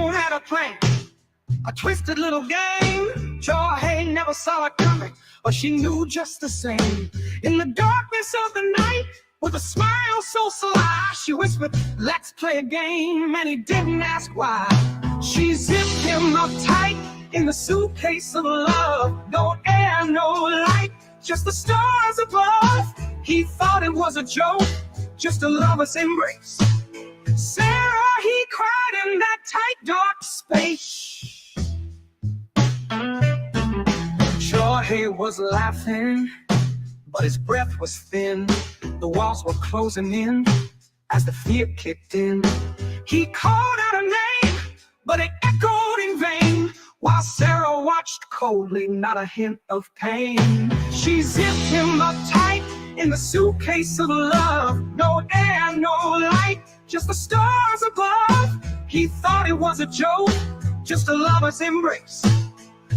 Boone had a plan, a twisted little game. Jorge never saw it coming, but she knew just the same. In the darkness of the night, with a smile so sly, she whispered, "Let's play a game," and he didn't ask why. She zipped him up tight in the suitcase of love. No air, no light, just the stars above. He thought it was a joke, just a lover's embrace. Sarah, he cried in that tight, dark space. Jorge was laughing, but his breath was thin. The walls were closing in as the fear kicked in. He called out a name, but it echoed in vain, while Sarah watched coldly, not a hint of pain. She zipped him up tight in the suitcase of love. No air, no light, just the stars above. He thought it was a joke, just a lover's embrace.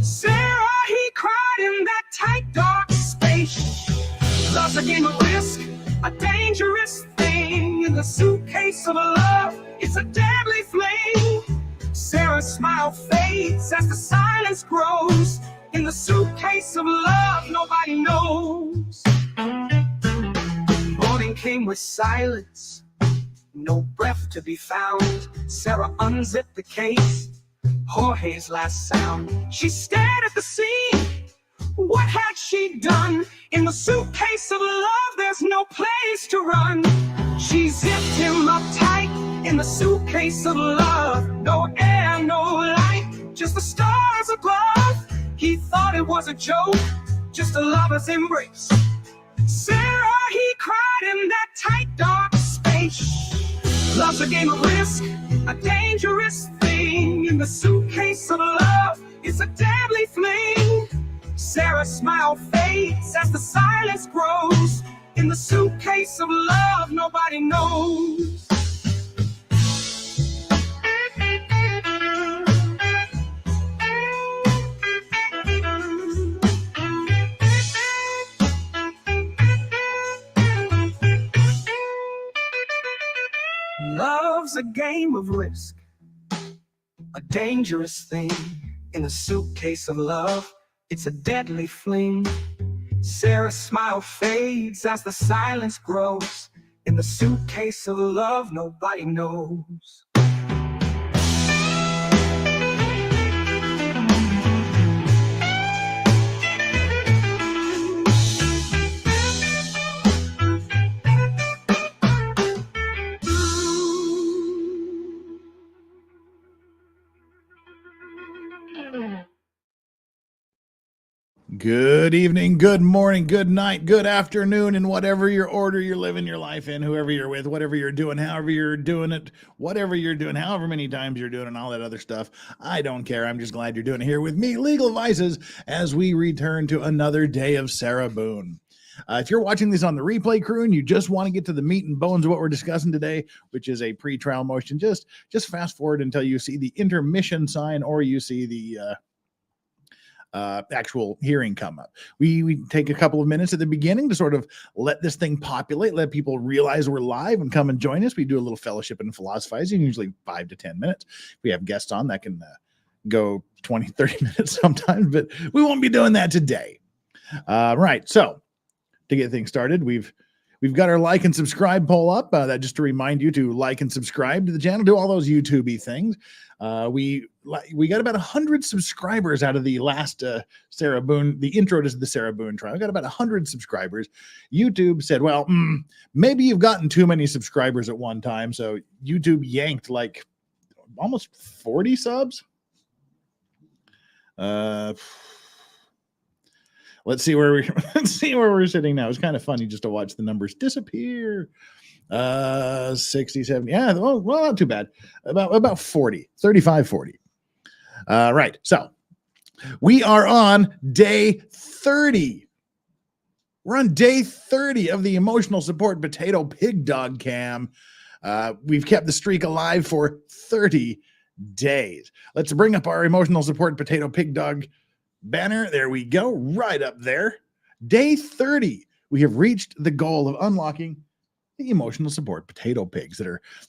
Sarah, he cried in that tight, dark space. Love's a game of risk, a dangerous thing. In the suitcase of love, it's a deadly flame. Sarah's smile fades as the silence grows. In the suitcase of love, nobody knows. Morning came with silence, no breath to be found. Sarah unzipped the case, Jorge's last sound. She stared at the scene. What had she done? In the suitcase of love, there's no place to run. She zipped him up tight in the suitcase of love. No air, no light, just the stars above. He thought it was a joke, just a lover's embrace. Sarah, he cried in that tight, dark space. Love's a game of risk, a dangerous thing. In the suitcase of love, it's a deadly flame. Sarah's smile fades as the silence grows. In the suitcase of love, nobody knows. Love's a game of risk, a dangerous thing. In the suitcase of love, it's a deadly fling. Sarah's smile fades as the silence grows. In the suitcase of love, nobody knows. Good evening, good morning, good night, good afternoon, and whatever your order you're living your life in, whoever you're with, whatever you're doing, however you're doing it, whatever you're doing, however many times you're doing, and all that other stuff. I don't care. I'm just glad you're doing it here with me, Legal Vices, as we return to another day of Sarah Boone. If you're watching this on the replay crew and you just want to get to the meat and bones of what we're discussing today, which is a pre-trial motion, just fast forward until you see the intermission sign or you see the actual hearing come up. We take a couple of minutes at the beginning to sort of let this thing populate, let people realize we're live and come and join us. We do a little fellowship and philosophizing, usually 5 to 10 minutes. If we have guests on, that can go 20, 30 minutes sometimes, but we won't be doing that today. Right. So to get things started, we've got our like and subscribe poll up. That just to remind you to like and subscribe to the channel, do all those YouTube-y things. We got about 100 subscribers out of the last Sarah Boone, the intro to the Sarah Boone trial. We got about 100 subscribers. YouTube said, well, maybe you've gotten too many subscribers at one time. So YouTube yanked like almost 40 subs. Let's see where we're sitting now. It's kind of funny just to watch the numbers disappear. 60, 70. Yeah, well, not too bad. About 40, 35, 40. Right. So we are on day 30. We're on day 30 of the emotional support potato pig dog cam. We've kept the streak alive for 30 days. Let's bring up our emotional support potato pig dog banner. There we go. Right up there. Day 30. We have reached the goal of unlocking the emotional support potato pigs that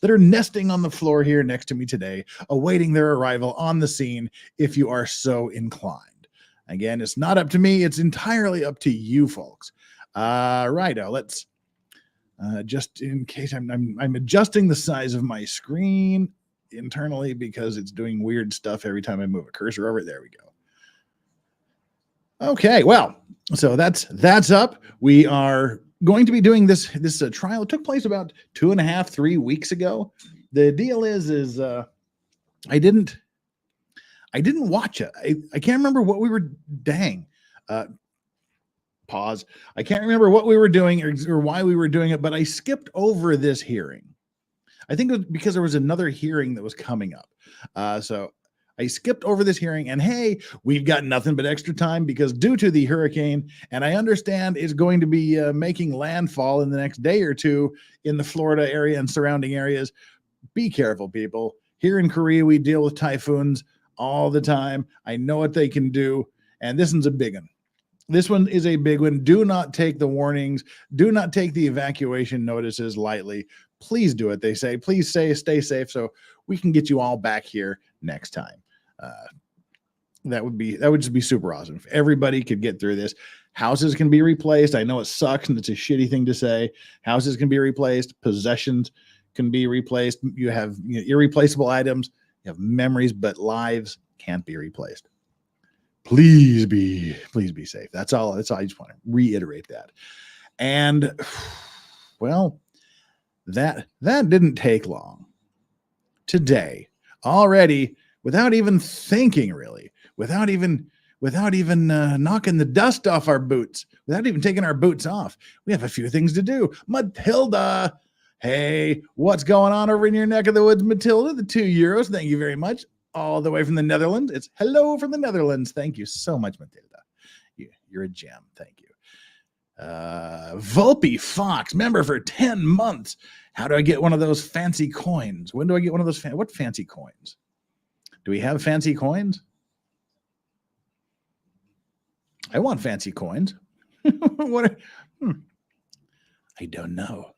are nesting on the floor here next to me today, awaiting their arrival on the scene if you are so inclined. Again, it's not up to me, it's entirely up to you folks. Righto, let's just in case I'm adjusting the size of my screen internally because it's doing weird stuff every time I move a cursor over it. There we go. Okay, well, so that's up. We are going to be doing this trial. It took place about 2.5, 3 weeks ago. The deal is I didn't watch it. I can't remember what we were pause. I can't remember what we were doing or why we were doing it, but I skipped over this hearing. I think it was because there was another hearing that was coming up. So I skipped over this hearing, and hey, we've got nothing but extra time because due to the hurricane, and I understand it's going to be making landfall in the next day or two in the Florida area and surrounding areas. Be careful, people. Here in Korea, we deal with typhoons all the time. I know what they can do, and this one's a big one. This one is a big one. Do not take the warnings. Do not take the evacuation notices lightly. Please do it. They say, please stay safe so we can get you all back here next time. That would just be super awesome if everybody could get through this. Houses can be replaced. I know it sucks and it's a shitty thing to say. Houses can be replaced. Possessions can be replaced. You have irreplaceable items. You have memories, but lives can't be replaced. Please be safe. That's all. I just want to reiterate that. And well, that didn't take long. Today, already, without even thinking, really, without even knocking the dust off our boots, without even taking our boots off, we have a few things to do. Matilda, hey, what's going on over in your neck of the woods, Matilda? The €2. Thank you very much. All the way from the Netherlands. It's hello from the Netherlands. Thank you so much, Matilda. You're a gem. Thank you. Volpe Fox, member for 10 months. How do I get one of those fancy coins? When do I get one of those? What fancy coins? Do we have fancy coins? I want fancy coins. What? I don't know.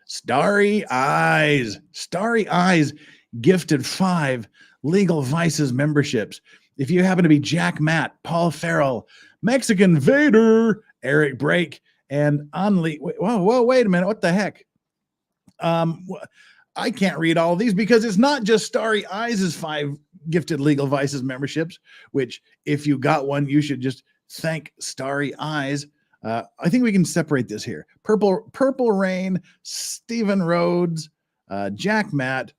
Starry Eyes. Starry Eyes gifted 5 Legal Vices memberships. If you happen to be Jack Matt, Paul Farrell, Mexican Vader, Eric Brake, and Only. Whoa, wait a minute. What the heck? I can't read all of these because it's not just Starry Eyes' 5 gifted Legal Vices memberships, which if you got one, you should just thank Starry Eyes. I think we can separate this here. Purple Rain, Stephen Rhodes, Jack Matt,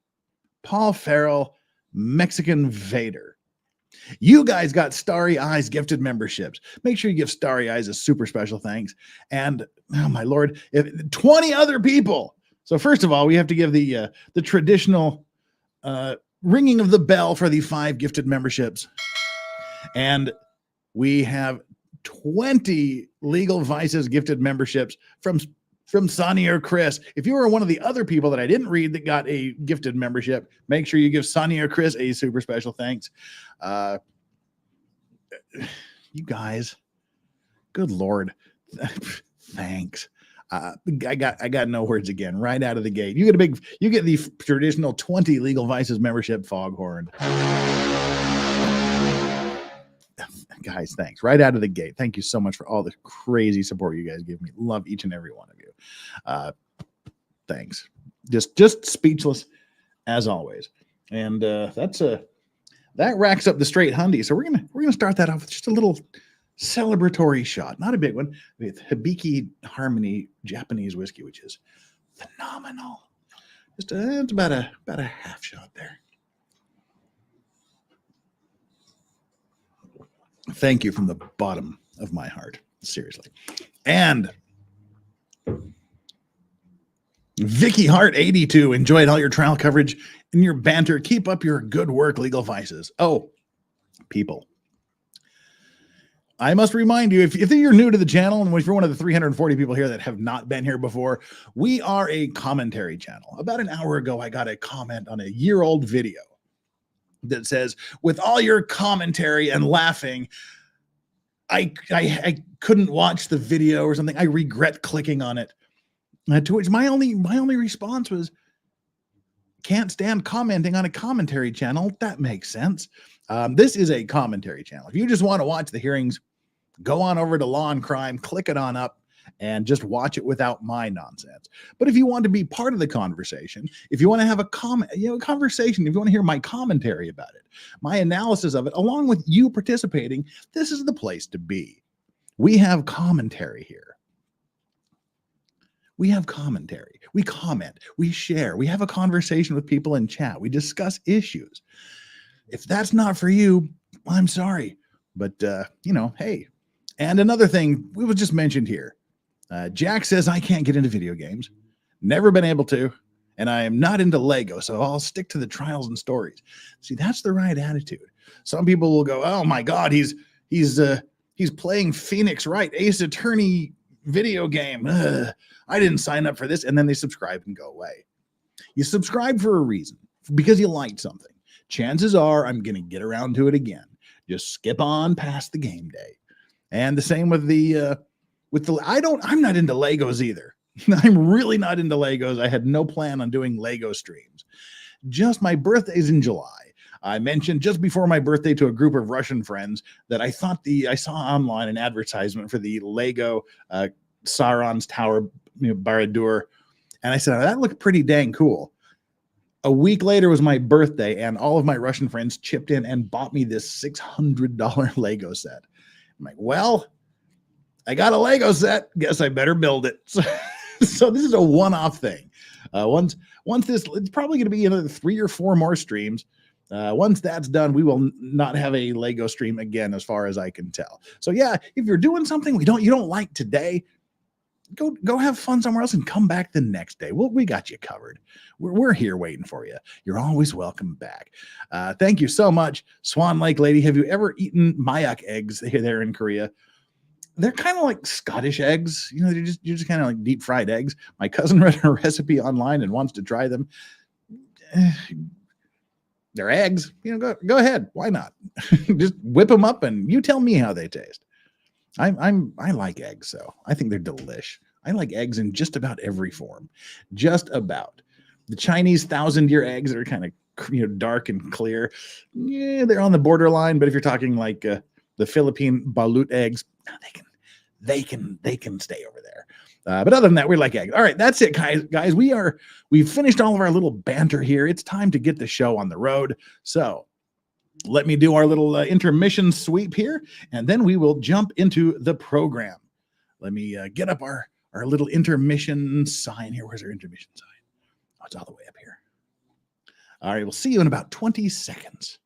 Paul Farrell, Mexican Vader. You guys got Starry Eyes gifted memberships. Make sure you give Starry Eyes a super special thanks. And oh my Lord, 20 other people. So first of all, we have to give the traditional ringing of the bell for the 5 gifted memberships. And we have 20 Legal Vices gifted memberships from Sonny or Chris. If you were one of the other people that I didn't read that got a gifted membership, make sure you give Sonny or Chris a super special thanks. You guys, good Lord, thanks. I got no words again right out of the gate. You get the traditional 20 Legal Vices membership foghorn. Guys, thanks. Right out of the gate. Thank you so much for all the crazy support you guys give me. Love each and every one of you. Thanks. Just speechless as always. And that racks up the straight hundy. So we're gonna start that off with just a little celebratory shot, not a big one, with Hibiki Harmony Japanese whiskey, which is phenomenal. It's about a half shot there. Thank you from the bottom of my heart, seriously. And Vicky Hart 82 enjoyed all your trial coverage and your banter. Keep up your good work, Legal Vices. Oh, people, I must remind you, if you're new to the channel and if you're one of the 340 people here that have not been here before, we are a commentary channel. About an hour ago, I got a comment on a year-old video that says, with all your commentary and laughing, I couldn't watch the video or something. I regret clicking on it. To which my only response was, can't stand commenting on a commentary channel. That makes sense. This is a commentary channel. If you just want to watch the hearings, go on over to Law and Crime, click it on up, and just watch it without my nonsense. But if you want to be part of the conversation, if you want to have a conversation, if you want to hear my commentary about it, my analysis of it, along with you participating, this is the place to be. We have commentary here. We have commentary. We comment. We share. We have a conversation with people in chat. We discuss issues. If that's not for you, I'm sorry. But, hey. And another thing, we was just mentioned here. Jack says, I can't get into video games. Never been able to. And I am not into Lego, so I'll stick to the trials and stories. See, that's the right attitude. Some people will go, oh my God, he's playing Phoenix Wright, Ace Attorney video game. I didn't sign up for this. And then they subscribe and go away. You subscribe for a reason, because you liked something. Chances are I'm going to get around to it again. Just skip on past the game day. And the same with I'm not into Legos either. I'm really not into Legos. I had no plan on doing Lego streams. Just my birthday's in July. I mentioned just before my birthday to a group of Russian friends that I saw online an advertisement for the Lego Sauron's Tower, Barad-dûr. And I said, that looked pretty dang cool. A week later was my birthday, and all of my Russian friends chipped in and bought me this $600 Lego set. I'm like, well, I got a Lego set. Guess I better build it. So this is a one-off thing. Once this, it's probably going to be another 3 or 4 more streams. Once that's done, we will not have a Lego stream again, as far as I can tell. So yeah, if you're doing something you don't like today, go have fun somewhere else and come back the next day. We got you covered. We're here waiting for you. You're always welcome back. Thank you so much, Swan Lake Lady. Have you ever eaten Mayak eggs there in Korea? They're kind of like Scottish eggs. They're just kind of like deep fried eggs. My cousin read a recipe online and wants to try them. They're eggs. Go ahead. Why not? Just whip them up and you tell me how they taste. I like eggs, so I think they're delish. I like eggs in just about every form. Just about. The Chinese 1,000-year eggs are kind of dark and clear. Yeah, they're on the borderline, but if you're talking like the Philippine balut eggs, they can stay over there. But other than that, we like eggs. All right, that's it, guys. We've finished all of our little banter here. It's time to get the show on the road. So let me do our little intermission sweep here, and then we will jump into the program. Let me get up our little intermission sign here. Where's our intermission sign? Oh, it's all the way up here. All right, we'll see you in about 20 seconds.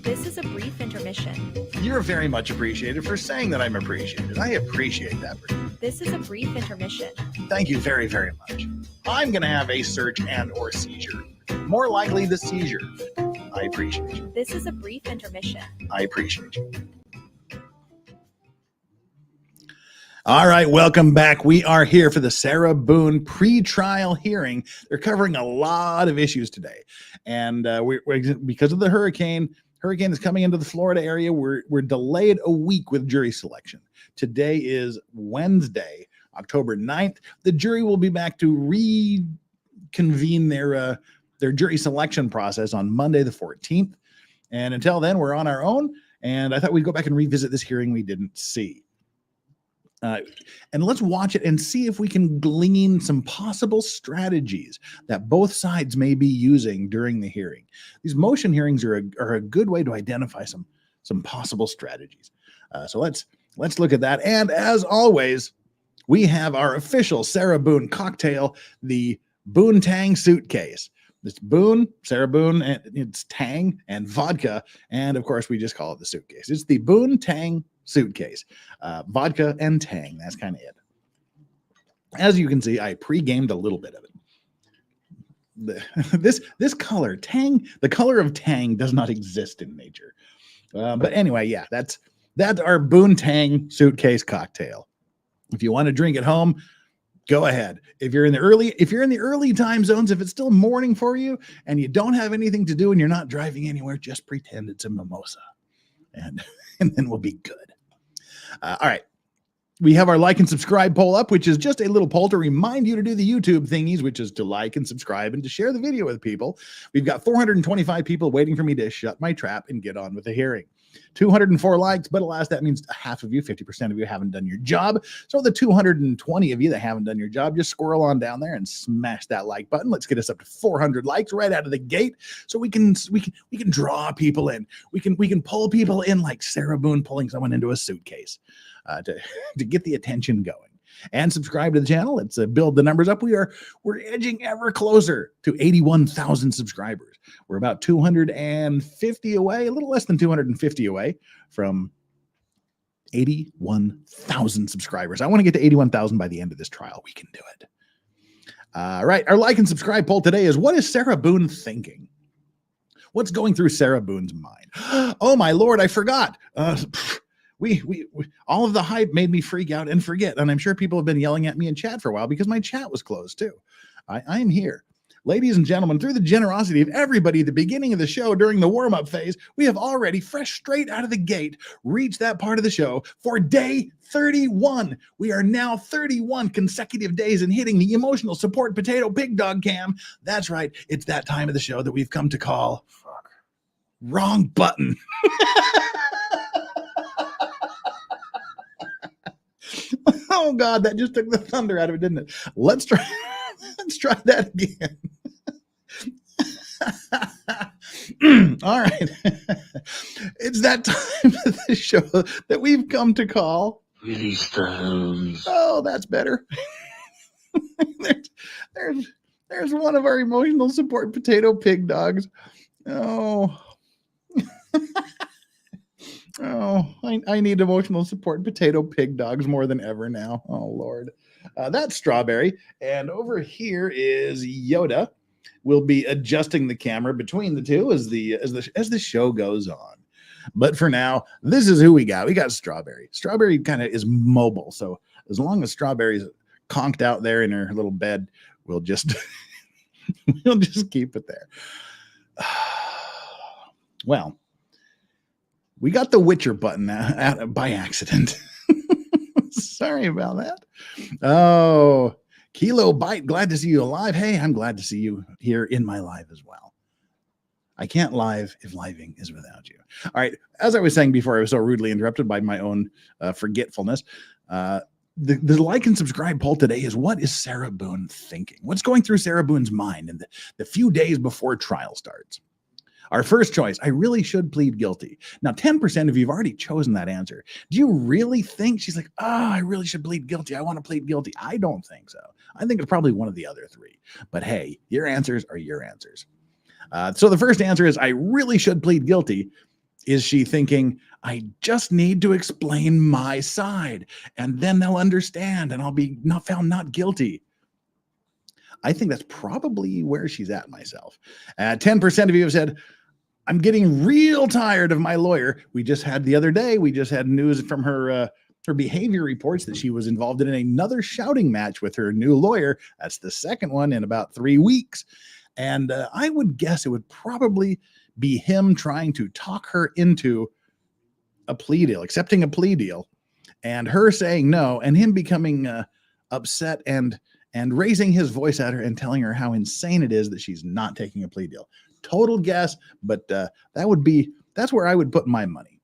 This is a brief intermission. You're very much appreciated for saying that I'm appreciated. I appreciate that. This is a brief intermission. Thank you very, very much. I'm going to have a search and or seizure. More likely the seizure. I appreciate you. This is a brief intermission. I appreciate you. All right, welcome back. We are here for the Sarah Boone pre-trial hearing. They're covering a lot of issues today. And we're because of the hurricane is coming into the Florida area, we're delayed a week with jury selection. Today is Wednesday, October 9th. The jury will be back to reconvene their jury selection process on Monday the 14th. And until then, we're on our own. And I thought we'd go back and revisit this hearing we didn't see. And let's watch it and see if we can glean some possible strategies that both sides may be using during the hearing. These motion hearings are a good way to identify some possible strategies. So let's look at that. And as always, we have our official Sarah Boone cocktail, the Boone Tang suitcase. It's Boone, Sarah Boone, and it's Tang and vodka. And of course, we just call it the suitcase. It's the Boone Tang suitcase, vodka and Tang. That's kind of it. As you can see, I pre-gamed a little bit of it. This color, Tang, the color of Tang does not exist in nature. But anyway, yeah, that's our Boone Tang suitcase cocktail. If you want to drink at home, go ahead. If you're in the early time zones, if it's still morning for you and you don't have anything to do and you're not driving anywhere, just pretend it's a mimosa, and then we'll be good. All right. We have our like and subscribe poll up, which is just a little poll to remind you to do the YouTube thingies, which is to like and subscribe and to share the video with people. We've got 425 people waiting for me to shut my trap and get on with the hearing. 204 likes, but alas, that means half of you, 50% of you haven't done your job. So the 220 of you that haven't done your job, just squirrel on down there and smash that like button. Let's get us up to 400 likes right out of the gate, so we can draw people in. We can pull people in like Sarah Boone pulling someone into a suitcase to get the attention going. And subscribe to the channel. Let's build the numbers up. We're edging ever closer to 81,000 subscribers. We're about 250 away, a little less than 250 away from 81,000 subscribers. I want to get to 81,000 by the end of this trial. We can do it. All right. Our like and subscribe poll today is, what is Sarah Boone thinking? What's going through Sarah Boone's mind? Oh my Lord, I forgot. We all of the hype made me freak out and forget. And I'm sure people have been yelling at me in chat for a while because my chat was closed too. I'm here. Ladies and gentlemen, through the generosity of everybody at the beginning of the show during the warm-up phase, we have already, fresh straight out of the gate, reached that part of the show for day 31. We are now 31 consecutive days in hitting the emotional support potato pig dog cam. That's right. It's that time of the show that we've come to call wrong button. Oh God, that just took the thunder out of it, didn't it? Let's try that again. All right. It's that time of the show that we've come to call Release the Hose. Oh, that's better. there's one of our emotional support potato pig dogs. Oh. Oh, I need emotional support potato pig dogs more than ever now. Oh Lord. That's Strawberry, and over here is Yoda. We'll be adjusting the camera between the two as the show goes on. But for now, this is who we got. We got Strawberry. Strawberry kind of is mobile, so as long as Strawberry's conked out there in her little bed, we'll just keep it there. Well, we got the Witcher button by accident. Sorry about that. Oh, Kilo Bite, glad to see you alive. Hey, I'm glad to see you here in my live as well. I can't live if living is without you. All right. As I was saying before, I was so rudely interrupted by my own forgetfulness. The like and subscribe poll today is, what is Sarah Boone thinking? What's going through Sarah Boone's mind in the few days before trial starts? Our first choice, I really should plead guilty. Now, 10% of you have already chosen that answer. Do you really think she's like, I really should plead guilty? I want to plead guilty. I don't think so. I think it's probably one of the other three. But hey, your answers are your answers. So the first answer is, I really should plead guilty. Is she thinking, I just need to explain my side, and then they'll understand, and I'll be found not guilty? I think that's probably where she's at myself. 10% of you have said, I'm getting real tired of my lawyer. We just had news from her behavior reports that she was involved in another shouting match with her new lawyer. That's the second one in about 3 weeks. And I would guess it would probably be him trying to talk her into a plea deal, accepting a plea deal, and her saying no, and him becoming upset and raising his voice at her and telling her how insane it is that she's not taking a plea deal. Total guess, but that's where I would put my money.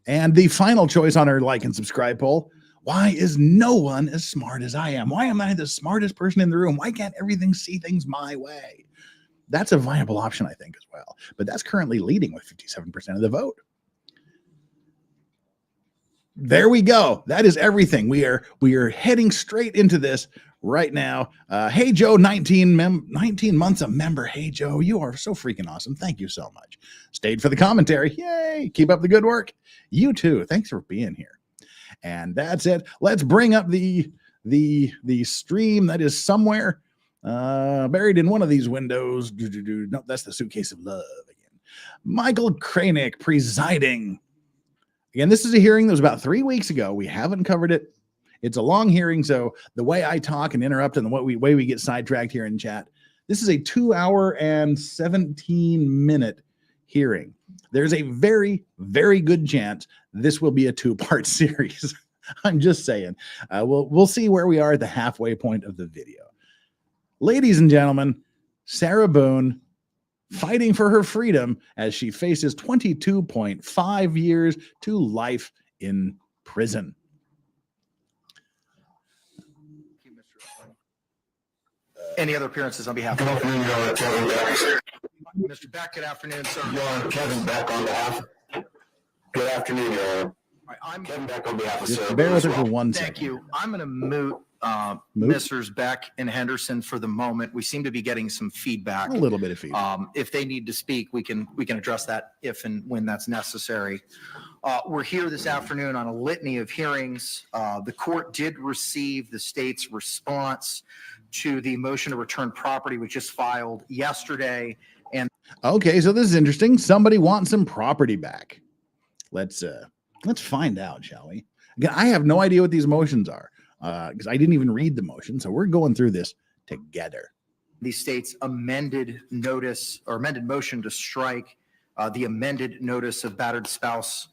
And the final choice on our like and subscribe poll, why is no one as smart as I am? Why am I the smartest person in the room? Why can't everything see things my way? That's a viable option, I think, as well. But that's currently leading with 57% of the vote. There we go. That is everything. We are heading straight into this right now. Hey Joe, 19 months a member. Hey Joe, you are so freaking awesome. Thank you so much. Stayed for the commentary. Yay! Keep up the good work. You too. Thanks for being here. And that's it. Let's bring up the stream that is somewhere buried in one of these windows. No, that's the suitcase of love again. Michael Kranick presiding. Again, this is a hearing that was about 3 weeks ago. We haven't covered it. It's a long hearing, so the way I talk and interrupt and the way we get sidetracked here in chat, this is a 2 hour and 17-minute hearing. There's a very, very good chance this will be a 2-part series. I'm just saying. We'll see where we are at the halfway point of the video. Ladies and gentlemen, Sarah Boone fighting for her freedom as she faces 22.5 years to life in prison. Any other appearances on behalf of Mr. Beck? Good afternoon, sir. Your Honor, Kevin Beck on behalf. Good afternoon, Your Honor. All right, I'm Kevin Beck on behalf of Just Sarah. bear with her as for well. one Thank second. you. I'm going to moot Moot? Messrs. Beck and Henderson for the moment. We seem to be getting some feedback. A little bit of feedback. If they need to speak, we can address that if and when that's necessary. We're here this afternoon on a litany of hearings. The court did receive the state's response to the motion to return property, which just filed yesterday. And Okay, so this is interesting. Somebody wants some property back. Let's find out, shall we? Again, I have no idea what these motions are because I didn't even read the motion. So we're going through this together. the state's amended notice or amended motion to strike the amended notice of battered spouse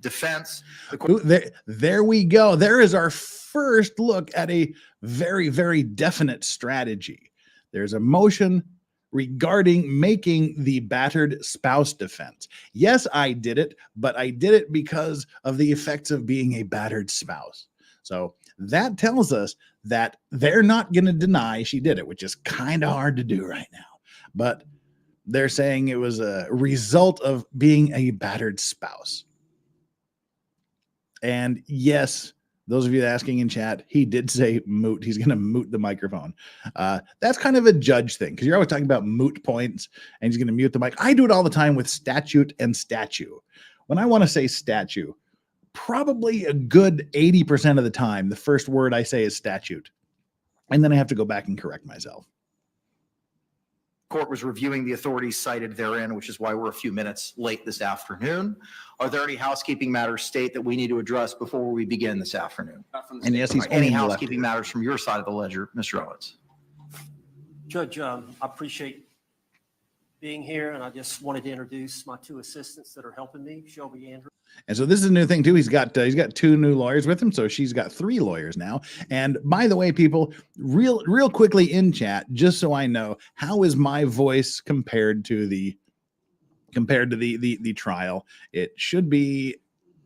defense. Ooh, there we go. There is our first look at a very, very definite strategy. There's a motion regarding making the battered spouse defense. Yes, I did it, but I did it because of the effects of being a battered spouse. So that tells us that they're not going to deny she did it, which is kind of hard to do right now. But they're saying it was a result of being a battered spouse. And yes, those of you asking in chat, he did say moot. He's going to moot the microphone. That's kind of a judge thing because you're always talking about moot points and he's going to mute the mic. I do it all the time with statute and statue. When I want to say statue, probably a good 80% of the time, the first word I say is statute. And then I have to go back and correct myself. Court was reviewing the authorities cited therein, which is why we're a few minutes late this afternoon. Are there any housekeeping matters, state, that we need to address before we begin this afternoon? And yes, he's Any only left housekeeping here. matters from your side of the ledger, Mr. Owens? Judge, I appreciate being here, and I just wanted to introduce my two assistants that are helping me, Shelby Andrews. And so this is a new thing too. He's got two new lawyers with him, so she's got 3 lawyers now. And by the way, people, real quickly in chat, just so I know, how is my voice compared to the trial? It should be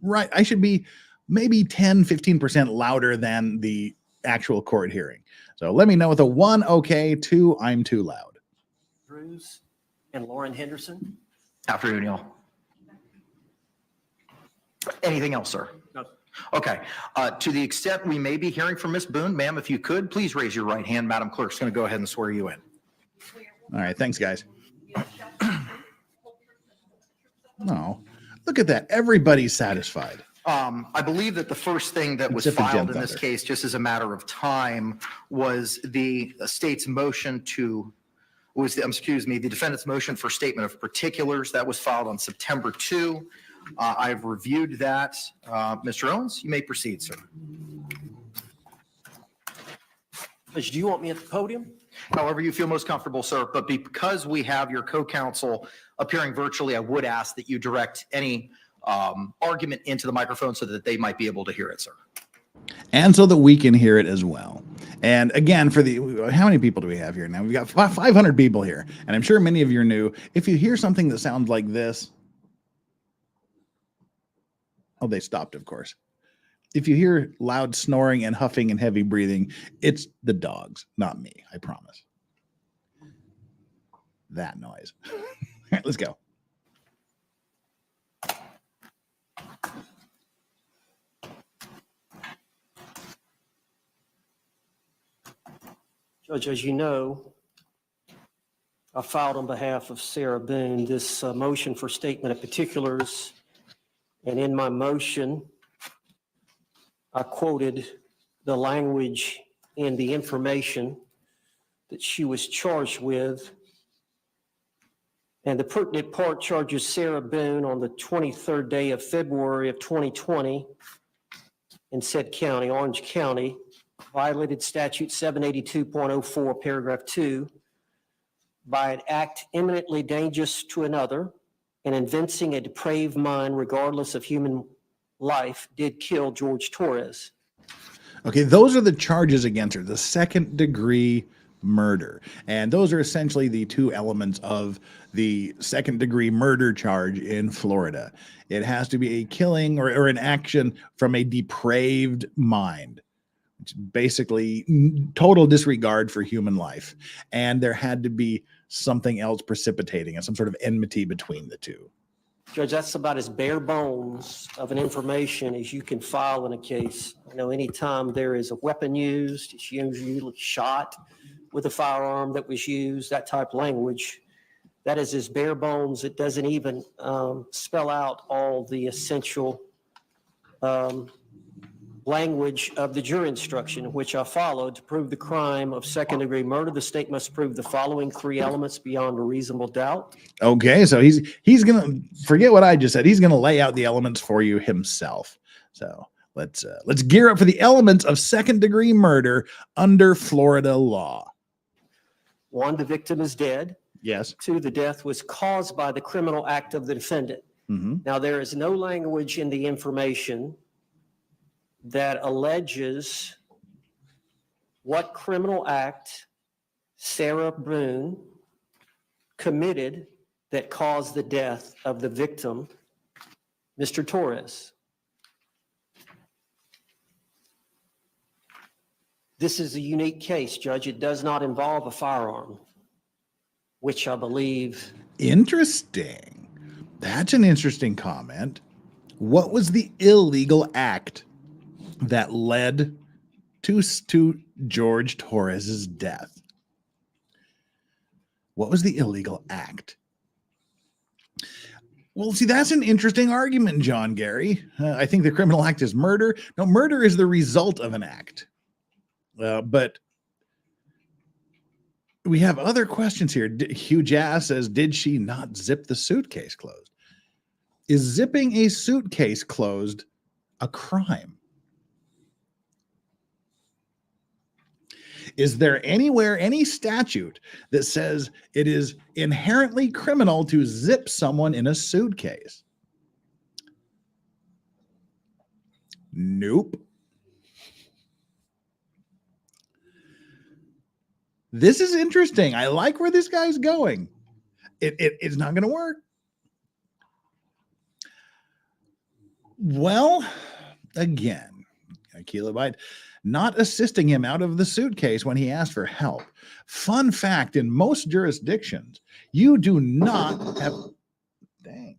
right. I should be maybe 10-15% louder than the actual court hearing. So let me know with a 1, okay, 2, I'm too loud. Drews and Lauren Henderson. Afternoon, y'all. Anything else, sir? No. Okay. To the extent we may be hearing from Ms. Boone, ma'am, if you could, please raise your right hand. Madam Clerk's going to go ahead and swear you in. All right, thanks, guys. No, look at that. Everybody's satisfied. I believe that the first thing that was Except for Jen filed in this Thunder. case, just as a matter of time, was the state's motion to, the defendant's motion for statement of particulars that was filed on September 2. I've reviewed that. Mr. Owens, you may proceed, sir. Judge, do you want me at the podium? However you feel most comfortable, sir, but because we have your co-counsel appearing virtually, I would ask that you direct any argument into the microphone so that they might be able to hear it, sir. And so that we can hear it as well. And again, how many people do we have here now? We've got 500 people here, and I'm sure many of you are new. If you hear something that sounds like this, oh, they stopped, of course. If you hear loud snoring and huffing and heavy breathing, it's the dogs, not me, I promise. That noise. All right, let's go. Judge, as you know, I filed on behalf of Sarah Boone this motion for statement of particulars. And in my motion, I quoted the language and the information that she was charged with. And the pertinent part charges Sarah Boone on the 23rd day of February of 2020 in said county, Orange County, violated statute 782.04, paragraph 2, by an act eminently dangerous to another and evincing a depraved mind regardless of human life did kill George Torres. Okay, those are the charges against her, the second-degree murder. And those are essentially the two elements of the second-degree murder charge in Florida. It has to be a killing or an action from a depraved mind, which is basically total disregard for human life. And there had to be something else precipitating it, some sort of enmity between the two. Judge, that's about as bare bones of an information as you can file in a case. Anytime there is a weapon used, it's usually shot with a firearm that was used, that type of language. That is as bare bones. It doesn't even spell out all the essential language of the jury instruction, which I followed. To prove the crime of second-degree murder, the state must prove the following three elements beyond a reasonable doubt. Okay, so he's gonna forget what I just said. He's gonna lay out the elements for you himself. So let's gear up for the elements of second-degree murder under Florida law. 1, the victim is dead. Yes. 2, the death was caused by the criminal act of the defendant. Mm-hmm. Now, there is no language in the information that alleges what criminal act Sarah Boone committed that caused the death of the victim, Mr. Torres. This is a unique case, Judge. It does not involve a firearm, which I believe. Interesting. That's an interesting comment. What was the illegal act that led to George Torres's death? What was the illegal act? Well, see, that's an interesting argument, John Gary. I think the criminal act is murder. No, murder is the result of an act. But we have other questions here. Hugh Jass says, did she not zip the suitcase closed? Is zipping a suitcase closed a crime? Is there anywhere, any statute that says it is inherently criminal to zip someone in a suitcase? Nope. This is interesting. I like where this guy's going. It's not going to work. Well, again, Kilobite not assisting him out of the suitcase when he asked for help. Fun fact, in most jurisdictions, you do not have... Dang.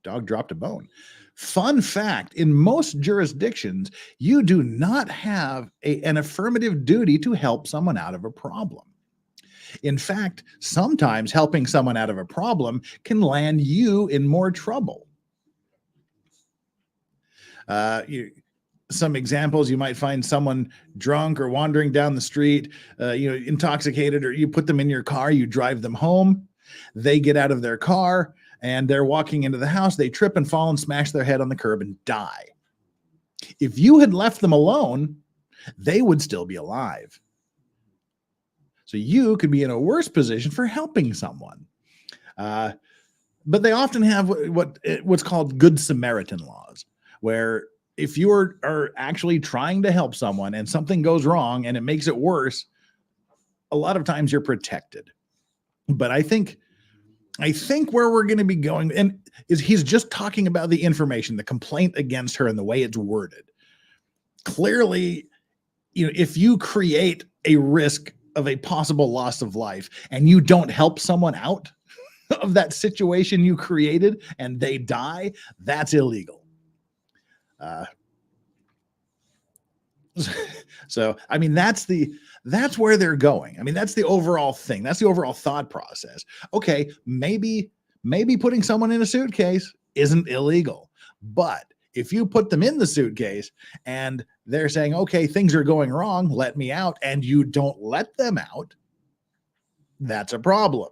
Dog dropped a bone. Fun fact, in most jurisdictions, you do not have an affirmative duty to help someone out of a problem. In fact, sometimes helping someone out of a problem can land you in more trouble. Some examples, you might find someone drunk or wandering down the street, intoxicated, or you put them in your car, you drive them home, they get out of their car, and they're walking into the house, they trip and fall and smash their head on the curb and die. If you had left them alone, they would still be alive. So you could be in a worse position for helping someone. But they often have what's called Good Samaritan laws, where if you are actually trying to help someone and something goes wrong and it makes it worse, a lot of times you're protected. But I think where we're going to be going is he's just talking about the information, the complaint against her and the way it's worded. Clearly, if you create a risk of a possible loss of life and you don't help someone out of that situation you created and they die, that's illegal. So, I mean, that's where they're going. I mean, that's the overall thing. That's the overall thought process. Okay, maybe putting someone in a suitcase isn't illegal, but if you put them in the suitcase and they're saying, okay, things are going wrong, let me out, and you don't let them out, that's a problem.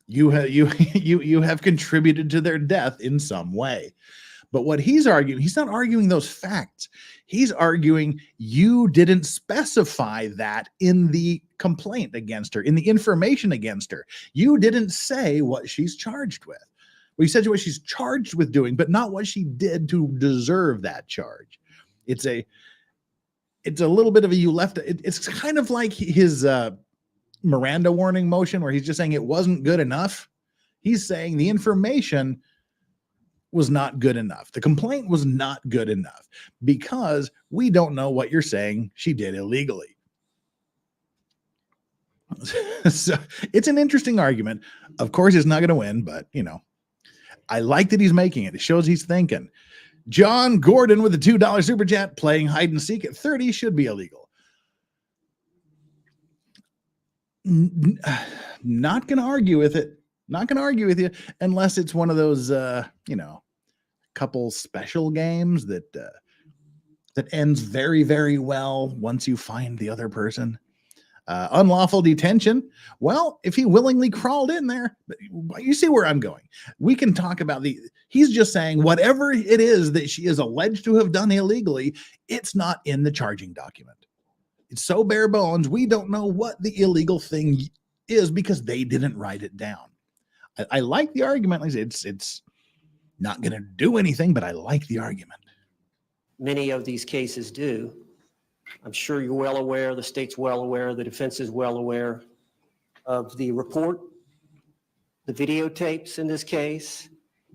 You have contributed to their death in some way. But what he's arguing, he's not arguing those facts. He's arguing you didn't specify that in the complaint against her, in the information against her. You didn't say what she's charged with. he said what she's charged with doing, but not what she did to deserve that charge. It's a little bit of it's kind of like his Miranda warning motion, where he's just saying it wasn't good enough. He's saying the information was not good enough. The complaint was not good enough because we don't know what you're saying she did illegally. So it's an interesting argument. Of course, it's not going to win, but I like that he's making it. It shows he's thinking. John Gordon with a $2 super chat, playing hide and seek at 30 should be illegal. Not going to argue with it. Not going to argue with you unless it's one of those, couple special games that ends very, very well once you find the other person. Unlawful detention. Well, if he willingly crawled in there, you see where I'm going. We can talk about he's just saying whatever it is that she is alleged to have done illegally, it's not in the charging document. It's so bare bones. We don't know what the illegal thing is because they didn't write it down. I like the argument. Like I said, it's not going to do anything, but I like the argument. Many of these cases do. I'm sure you're well aware, the state's well aware, the defense is well aware of the report, the videotapes in this case,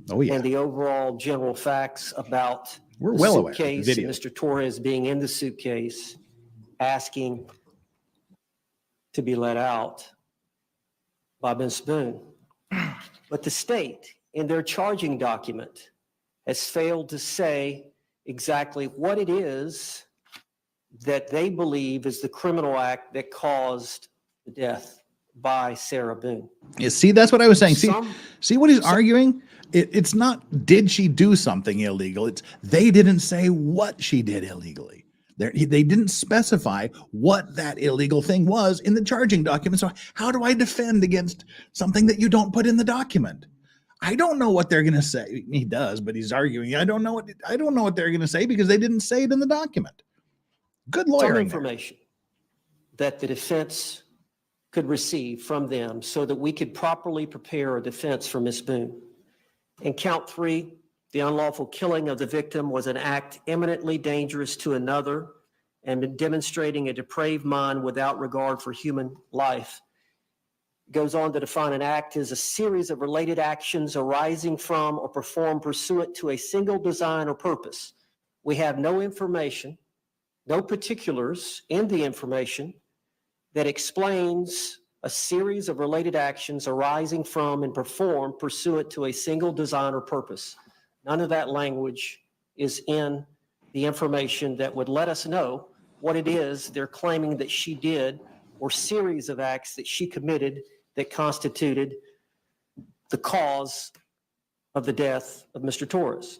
and the overall general facts about We're the well aware. suitcase, Mr. Torres being in the suitcase, asking to be let out by Ms. Boone. But the state, in their charging document, has failed to say exactly what it is that they believe is the criminal act that caused the death by Sarah Boone. Yeah, see, that's what I was saying. See what he's arguing? It's not, did she do something illegal? It's they didn't say what she did illegally. They didn't specify what that illegal thing was in the charging document. So how do I defend against something that you don't put in the document? I don't know what they're going to say. He does, but he's arguing. I don't know what they're going to say because they didn't say it in the document. Good lawyer. Some information that the defense could receive from them so that we could properly prepare a defense for Ms. Boone. In count 3, the unlawful killing of the victim was an act eminently dangerous to another and demonstrating a depraved mind without regard for human life. It goes on to define an act as a series of related actions arising from or performed pursuant to a single design or purpose. We have no information, no particulars in the information that explains a series of related actions arising from and performed pursuant to a single design or purpose. None of that language is in the information that would let us know what it is they're claiming that she did or series of acts that she committed that constituted the cause of the death of Mr. Torres.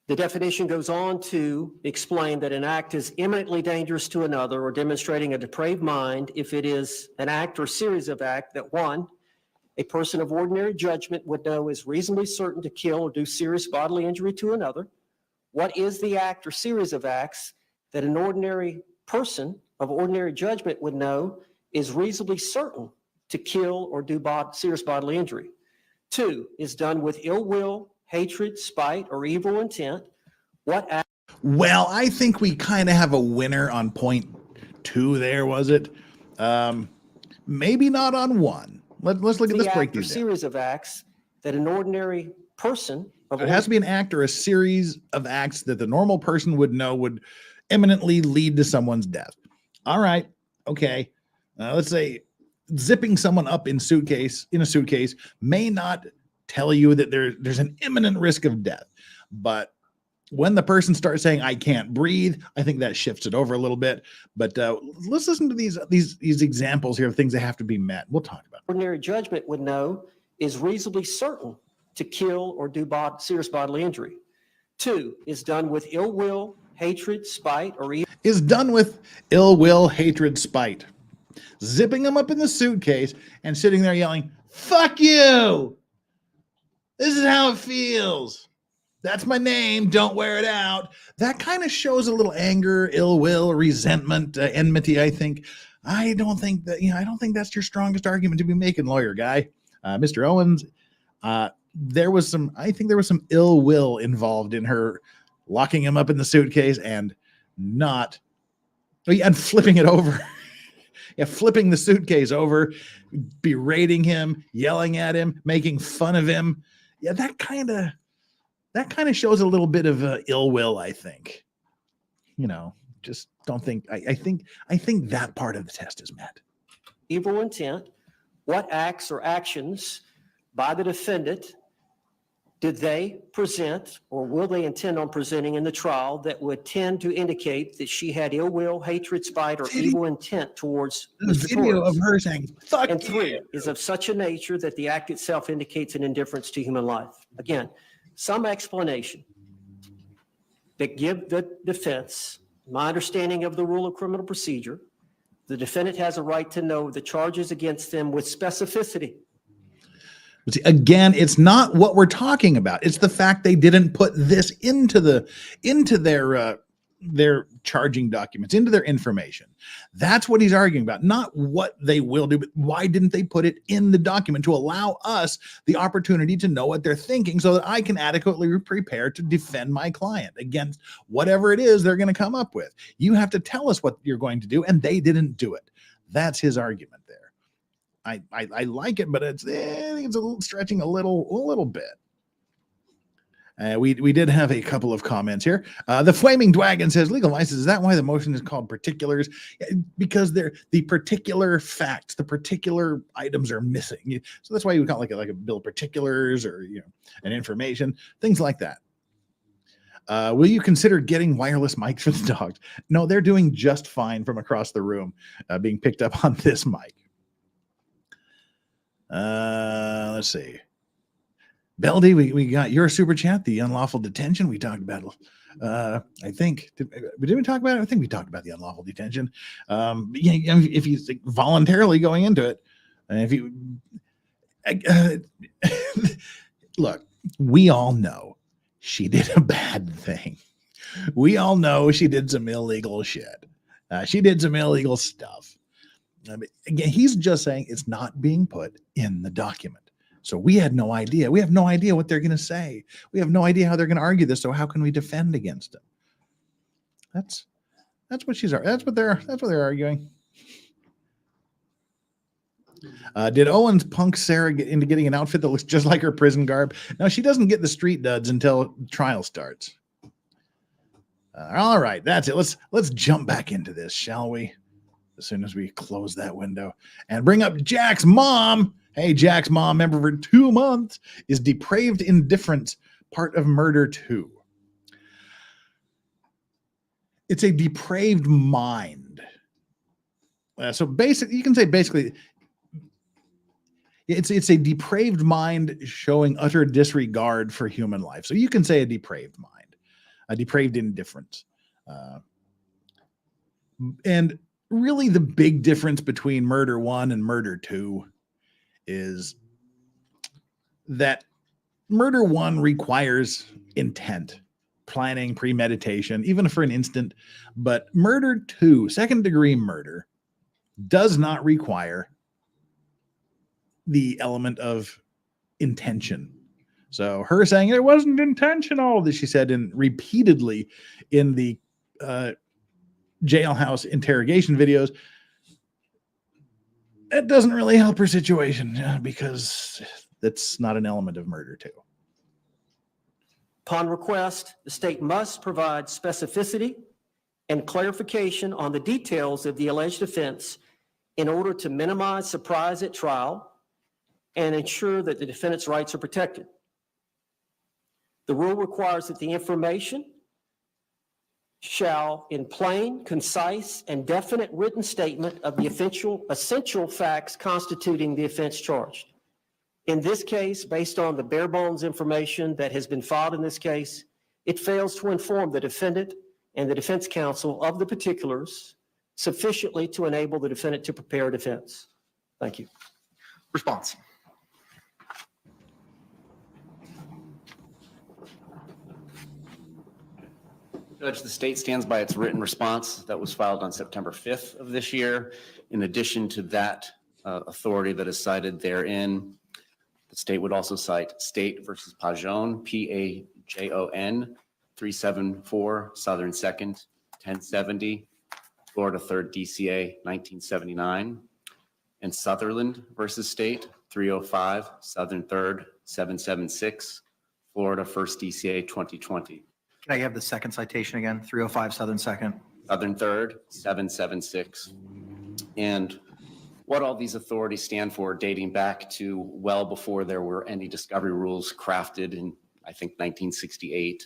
The definition goes on to explain that an act is eminently dangerous to another or demonstrating a depraved mind if it is an act or series of acts that, one, a person of ordinary judgment would know is reasonably certain to kill or do serious bodily injury to another. What is the act or series of acts that an ordinary person of ordinary judgment would know is reasonably certain to kill or do serious bodily injury? 2, is done with ill will, hatred, spite, or evil intent. What act? Well, I think we kind of have a winner on point 2 there, was it? Maybe not on 1. Let's look at this. Break these down. Series of acts that an ordinary person of it has to be an act or a series of acts that the normal person would know would imminently lead to someone's death. All right. Okay. Let's say zipping someone up in a suitcase may not tell you that there's an imminent risk of death. But when the person starts saying, I can't breathe, I think that shifts it over a little bit. But let's listen to these examples here of things that have to be met. We'll talk about it. Ordinary judgment would know is reasonably certain to kill or do serious bodily injury. 2, is done with ill will, hatred, spite, or evil. Is done with ill will, hatred, spite. Zipping them up in the suitcase and sitting there yelling, fuck you! This is how it feels. That's my name. Don't wear it out. That kind of shows a little anger, ill will, resentment, enmity, I think. I don't think that's your strongest argument to be making, lawyer guy. Mr. Owens, I think there was some ill will involved in her locking him up in the suitcase and flipping it over. Flipping the suitcase over, berating him, yelling at him, making fun of him. Yeah, that kind of shows a little bit of ill will, I think. Just don't think. I think that part of the test is met. Evil intent. What acts or actions by the defendant did they present or will they intend on presenting in the trial that would tend to indicate that she had ill will, hatred, spite, or evil intent towards The Mr. video Torres? of her saying, fuck And you. 3, is of such a nature that the act itself indicates an indifference to human life. Again, some explanation that give the defense, my understanding of the rule of criminal procedure, the defendant has a right to know the charges against them with specificity. But see, again, it's not what we're talking about. It's the fact they didn't put this into their charging documents, into their information. That's what he's arguing about, not what they will do, but why didn't they put it in the document to allow us the opportunity to know what they're thinking so that I can adequately prepare to defend my client against whatever it is they're going to come up with. You have to tell us what you're going to do, and they didn't do it. That's his argument there. I like it, but I think it's a little stretching a little bit. We did have a couple of comments here. The Flaming Dragon says, Legal Vices, is that why the motion is called particulars? Because they're the particular facts, the particular items are missing. So that's why you would call it like a bill of particulars or an information, things like that. Will you consider getting wireless mics for the dogs? No, they're doing just fine from across the room, being picked up on this mic. Let's see. Beldy, we got your super chat, the unlawful detention. We talked about, I think, did we talk about it? I think we talked about the unlawful detention. If he's voluntarily going into it, and if you look, we all know she did a bad thing. We all know she did some illegal shit. She did some illegal stuff. Again, he's just saying it's not being put in the document. So we had no idea. We have no idea what they're going to say. We have no idea how they're going to argue this. So how can we defend against them? That's what they're arguing. Did Owens punk Sarah get into getting an outfit that looks just like her prison garb? No, she doesn't get the street duds until trial starts. All right, that's it. Let's jump back into this, shall we? As soon as we close that window and bring up Jack's mom. Hey, Jack's mom, member for 2 months, is depraved indifference, part of murder 2. It's a depraved mind. So basically, you can say basically, it's a depraved mind showing utter disregard for human life. So you can say a depraved mind, a depraved indifference. And really the big difference between murder 1 and murder 2 is that murder 1 requires intent, planning, premeditation, even for an instant. But murder 2, second degree murder, does not require the element of intention. So her saying it wasn't intentional, that she said repeatedly in the jailhouse interrogation videos, it doesn't really help her situation because that's not an element of murder 2. Upon request, the state must provide specificity and clarification on the details of the alleged offense in order to minimize surprise at trial and ensure that the defendant's rights are protected. The rule requires that the information shall, in plain, concise, and definite written statement of the essential facts constituting the offense charged. In this case, based on the bare bones information that has been filed in this case, it fails to inform the defendant and the defense counsel of the particulars sufficiently to enable the defendant to prepare a defense. Thank you. Response. Judge, the state stands by its written response that was filed on September 5th of this year. In addition to that authority that is cited therein, The state would also cite State versus Pajon, Pajon, 374 Southern 2nd, 1070, Florida 3rd DCA, 1979, and Sutherland versus State, 305 Southern 3rd, 776, Florida 1st DCA, 2020. Can I have the second citation again? 305 Southern 2nd. Southern 3rd, 776. And what all these authorities stand for, dating back to well before there were any discovery rules crafted in, I think, 1968,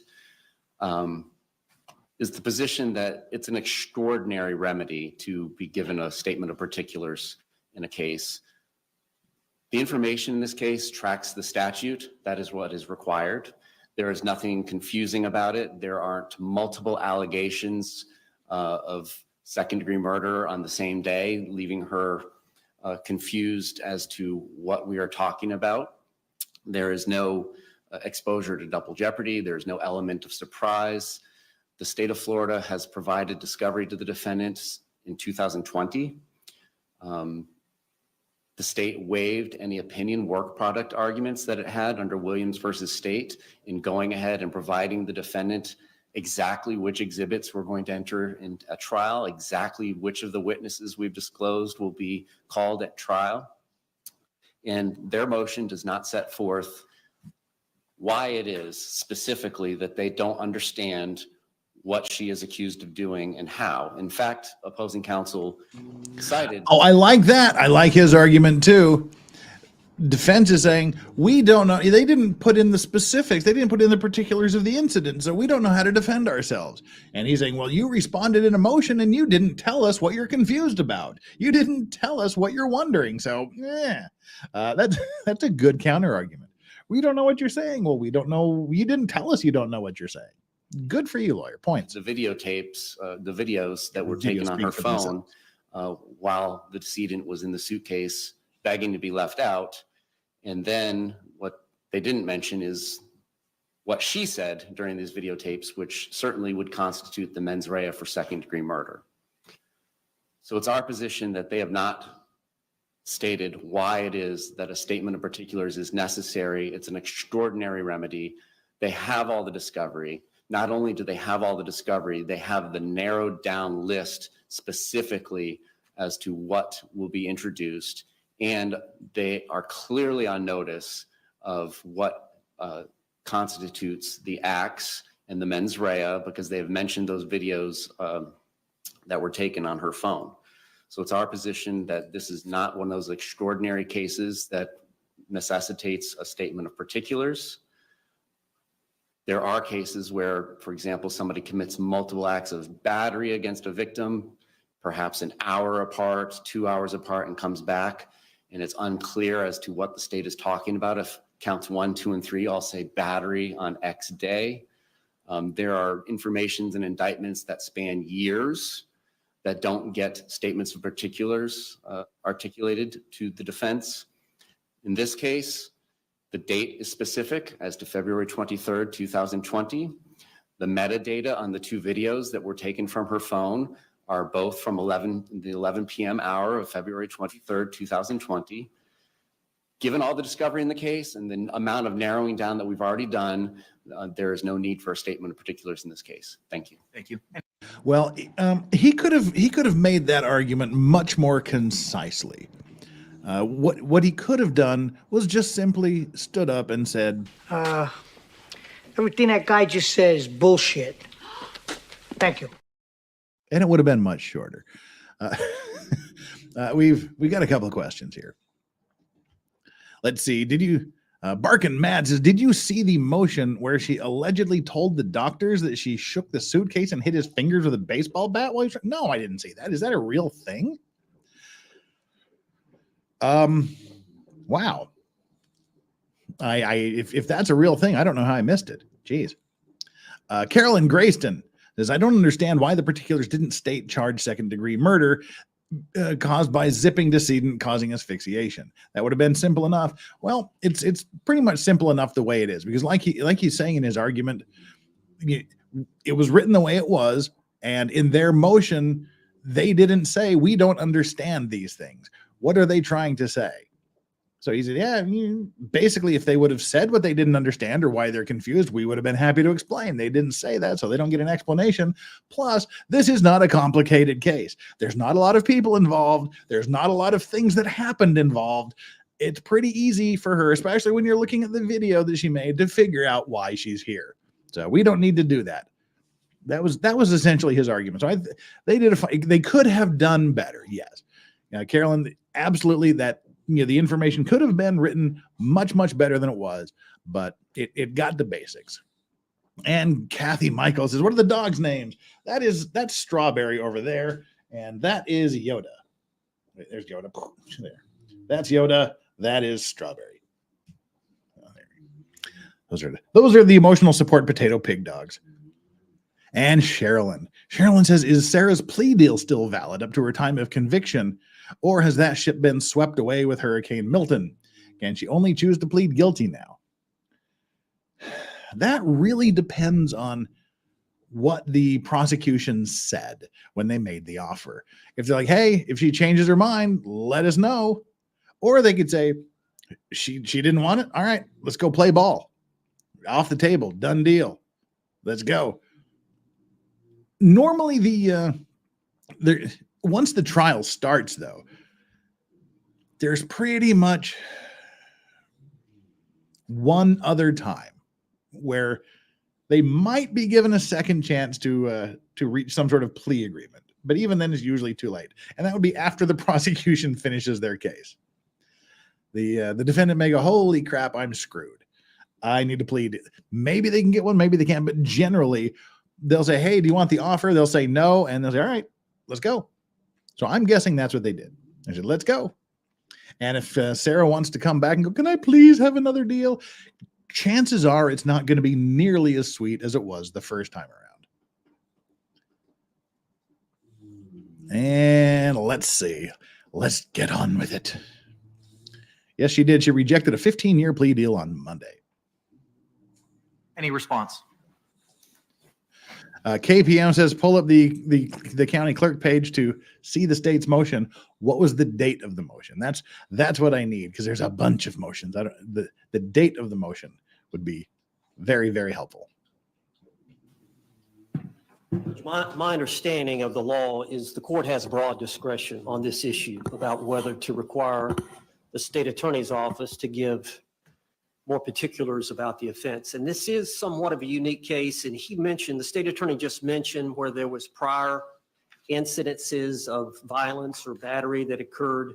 is the position that it's an extraordinary remedy to be given a statement of particulars in a case. The information in this case tracks the statute. That is what is required. There is nothing confusing about it. There aren't multiple allegations of second-degree murder on the same day, leaving her confused as to what we are talking about. There is no exposure to double jeopardy. There's no element of surprise. The state of Florida has provided discovery to the defendants in 2020. The state waived any opinion work product arguments that it had under Williams versus State in going ahead and providing the defendant exactly which exhibits we're going to enter in a trial, exactly which of the witnesses we've disclosed will be called at trial. And their motion does not set forth why it is specifically that they don't understand what she is accused of doing and how. In fact, opposing counsel cited. Oh, I like that. I like his argument too. Defense is saying, we don't know. They didn't put in the specifics. They didn't put in the particulars of the incident. So we don't know how to defend ourselves. And he's saying, well, you responded in emotion and you didn't tell us what you're confused about. You didn't tell us what you're wondering. So that's a good counter argument. We don't know what you're saying. Well, we don't know. You didn't tell us you don't know what you're saying. Good for you, lawyer. Points. The videotapes, the videos that were taken on her phone while the decedent was in the suitcase begging to be left out. And then what they didn't mention is what she said during these videotapes, which certainly would constitute the mens rea for second-degree murder. So it's our position that they have not stated why it is that a statement of particulars is necessary. It's an extraordinary remedy. They have all the discovery. Not only do they have all the discovery, they have the narrowed down list specifically as to what will be introduced. And they are clearly on notice of what constitutes the acts and the mens rea, because they have mentioned those videos that were taken on her phone. So it's our position that this is not one of those extraordinary cases that necessitates a statement of particulars. There are cases where, for example, somebody commits multiple acts of battery against a victim, perhaps an hour apart, 2 hours apart, and comes back, and it's unclear as to what the state is talking about. If counts 1, 2, and 3 all say battery on X day, there are informations and indictments that span years that don't get statements of particulars articulated to the defense. In this case, the date is specific as to February 23rd, 2020. The metadata on the 2 videos that were taken from her phone are both from the 11 p.m. hour of February 23rd, 2020. Given all the discovery in the case and the amount of narrowing down that we've already done, there is no need for a statement of particulars in this case. Thank you. Thank you. Well, he could have made that argument much more concisely. What he could have done was just simply stood up and said, everything that guy just said is bullshit. Thank you. And it would have been much shorter. We've got a couple of questions here. Let's see. Did you, Barkin Mad says, did you see the motion where she allegedly told the doctors that she shook the suitcase and hit his fingers with a baseball bat? No, I didn't see that. Is that a real thing? Wow. If that's a real thing, I don't know how I missed it. Jeez. Carolyn Grayston says, I don't understand why the particulars didn't state charge second-degree murder caused by zipping decedent causing asphyxiation. That would have been simple enough. Well, it's pretty much simple enough the way it is, because like he's saying in his argument, it was written the way it was, and in their motion, they didn't say, we don't understand these things. What are they trying to say? So he said, yeah, basically, if they would have said what they didn't understand or why they're confused, we would have been happy to explain. They didn't say that, so they don't get an explanation. Plus, this is not a complicated case. There's not a lot of people involved. There's not a lot of things that happened involved. It's pretty easy for her, especially when you're looking at the video that she made, to figure out why she's here. So we don't need to do that. That was essentially his argument. So they could have done better. Yes. Carolyn, absolutely, that the information could have been written much, much better than it was, but it got the basics. And Kathy Michael says, what are the dogs' names? That's Strawberry over there, and that is Yoda. Wait, there's Yoda. There. That's Yoda. That is Strawberry. Oh, there. Those are the emotional support potato pig dogs. And Sherilyn says, is Sarah's plea deal still valid up to her time of conviction? Or has that ship been swept away with Hurricane Milton? Can she only choose to plead guilty now? That really depends on what the prosecution said when they made the offer. If they're like, hey, if she changes her mind, let us know. Or they could say, she didn't want it. All right, let's go play ball. Off the table, done deal. Let's go. Normally, once the trial starts, though, there's pretty much one other time where they might be given a second chance to reach some sort of plea agreement. But even then, it's usually too late. And that would be after the prosecution finishes their case. The defendant may go, holy crap, I'm screwed. I need to plead. Maybe they can get one, maybe they can't. But generally, they'll say, hey, do you want the offer? They'll say no. And they'll say, all right, let's go. So I'm guessing that's what they did. They said, let's go. And if Sarah wants to come back and go, can I please have another deal? Chances are it's not going to be nearly as sweet as it was the first time around. And let's see. Let's get on with it. Yes, she did. She rejected a 15-year plea deal on Monday. Any response? KPM says, pull up the county clerk page to see the state's motion. What was the date of the motion? That's what I need, because there's a bunch of motions. The date of the motion would be very, very helpful. My understanding of the law is the court has broad discretion on this issue about whether to require the state attorney's office to give more particulars about the offense. And this is somewhat of a unique case. And the state attorney just mentioned where there was prior incidences of violence or battery that occurred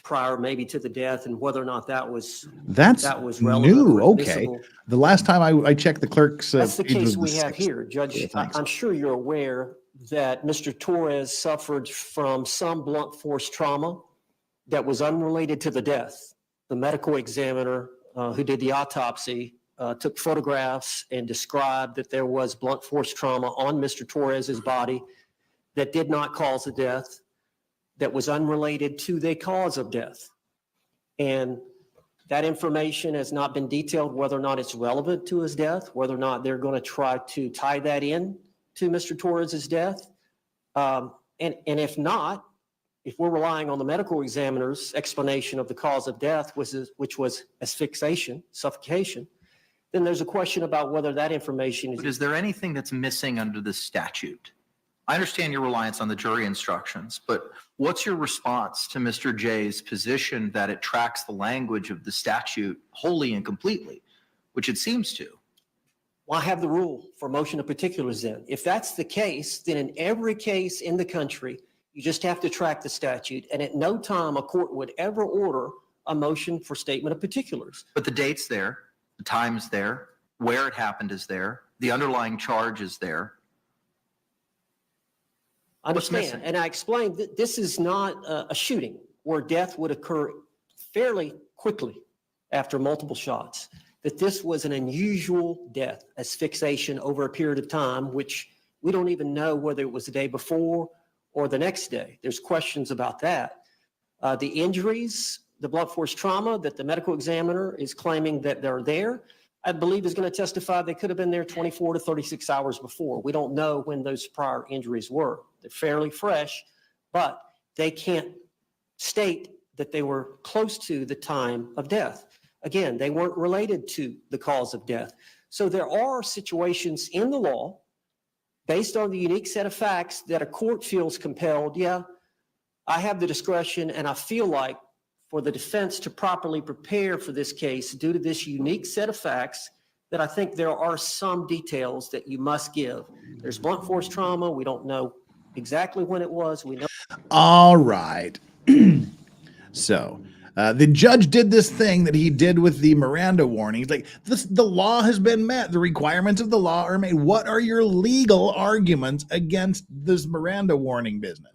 prior maybe to the death, and whether or not that was relevant. New. Okay. The last time I checked the clerk's that's the case we have 6th. here, Judge. Yeah, I'm sure you're aware that Mr. Torres suffered from some blunt force trauma that was unrelated to the death. The medical examiner who did the autopsy took photographs and described that there was blunt force trauma on Mr. Torres's body that did not cause the death, that was unrelated to the cause of death. And that information has not been detailed, whether or not it's relevant to his death, whether or not they're going to try to tie that in to Mr. Torres's death. And if not, if we're relying on the medical examiner's explanation of the cause of death, which was asphyxiation, suffocation, then there's a question about whether that information is. But is there anything that's missing under the statute? I understand your reliance on the jury instructions, but what's your response to Mr. J's position that it tracks the language of the statute wholly and completely, which it seems to? Well, I have the rule for motion of particulars then. If that's the case, then in every case in the country, you just have to track the statute, and at no time a court would ever order a motion for statement of particulars. But the date's there, the time's there, where it happened is there, the underlying charge is there. I understand, and I explained that this is not a shooting where death would occur fairly quickly after multiple shots, that this was an unusual death, asphyxiation over a period of time, which we don't even know whether it was the day before or the next day. There's questions about that. The injuries, the blunt force trauma that the medical examiner is claiming that they're there, I believe is going to testify they could have been there 24 to 36 hours before. We don't know when those prior injuries were. They're fairly fresh, but they can't state that they were close to the time of death. Again, they weren't related to the cause of death. So there are situations in the law based on the unique set of facts that a court feels compelled, yeah, I have the discretion and I feel like for the defense to properly prepare for this case due to this unique set of facts that I think there are some details that you must give. There's blunt force trauma. We don't know exactly when it was. We know. All right. So the judge did this thing that he did with the Miranda warnings. Like the law has been met. The requirements of the law are made. What are your legal arguments against this Miranda warning business?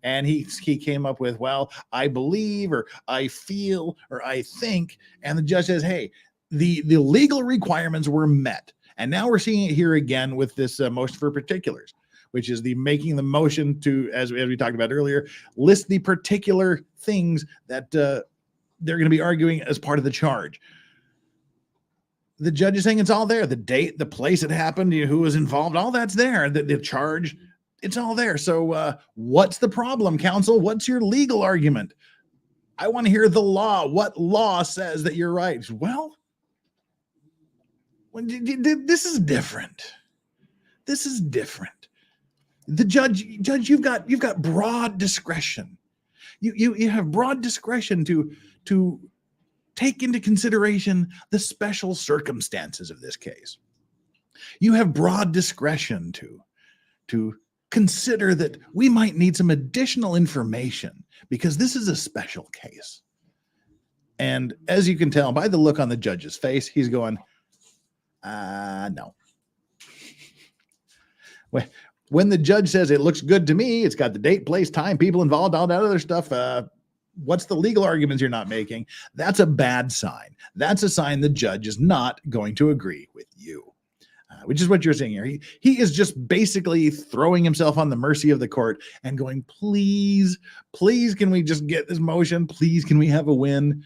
And he came up with, well, I believe, or I feel, or I think. And the judge says, hey, the legal requirements were met. And now we're seeing it here again with this motion for particulars, which is the making the motion to, as we talked about earlier, list the particular things that they're going to be arguing as part of the charge. The judge is saying it's all there. The date, the place it happened, who was involved, all that's there. The charge, it's all there. So what's the problem, counsel? What's your legal argument? I want to hear the law. What law says that you're right? Well, this is different. This is different. The judge, you've got broad discretion. You have broad discretion to take into consideration the special circumstances of this case. You have broad discretion to consider that we might need some additional information because this is a special case. And as you can tell by the look on the judge's face, he's going, no. When the judge says it looks good to me, it's got the date, place, time, people involved, all that other stuff. What's the legal arguments you're not making? That's a bad sign. That's a sign the judge is not going to agree with you, which is what you're saying here. He is just basically throwing himself on the mercy of the court and going, please, can we just get this motion? Please, can we have a win?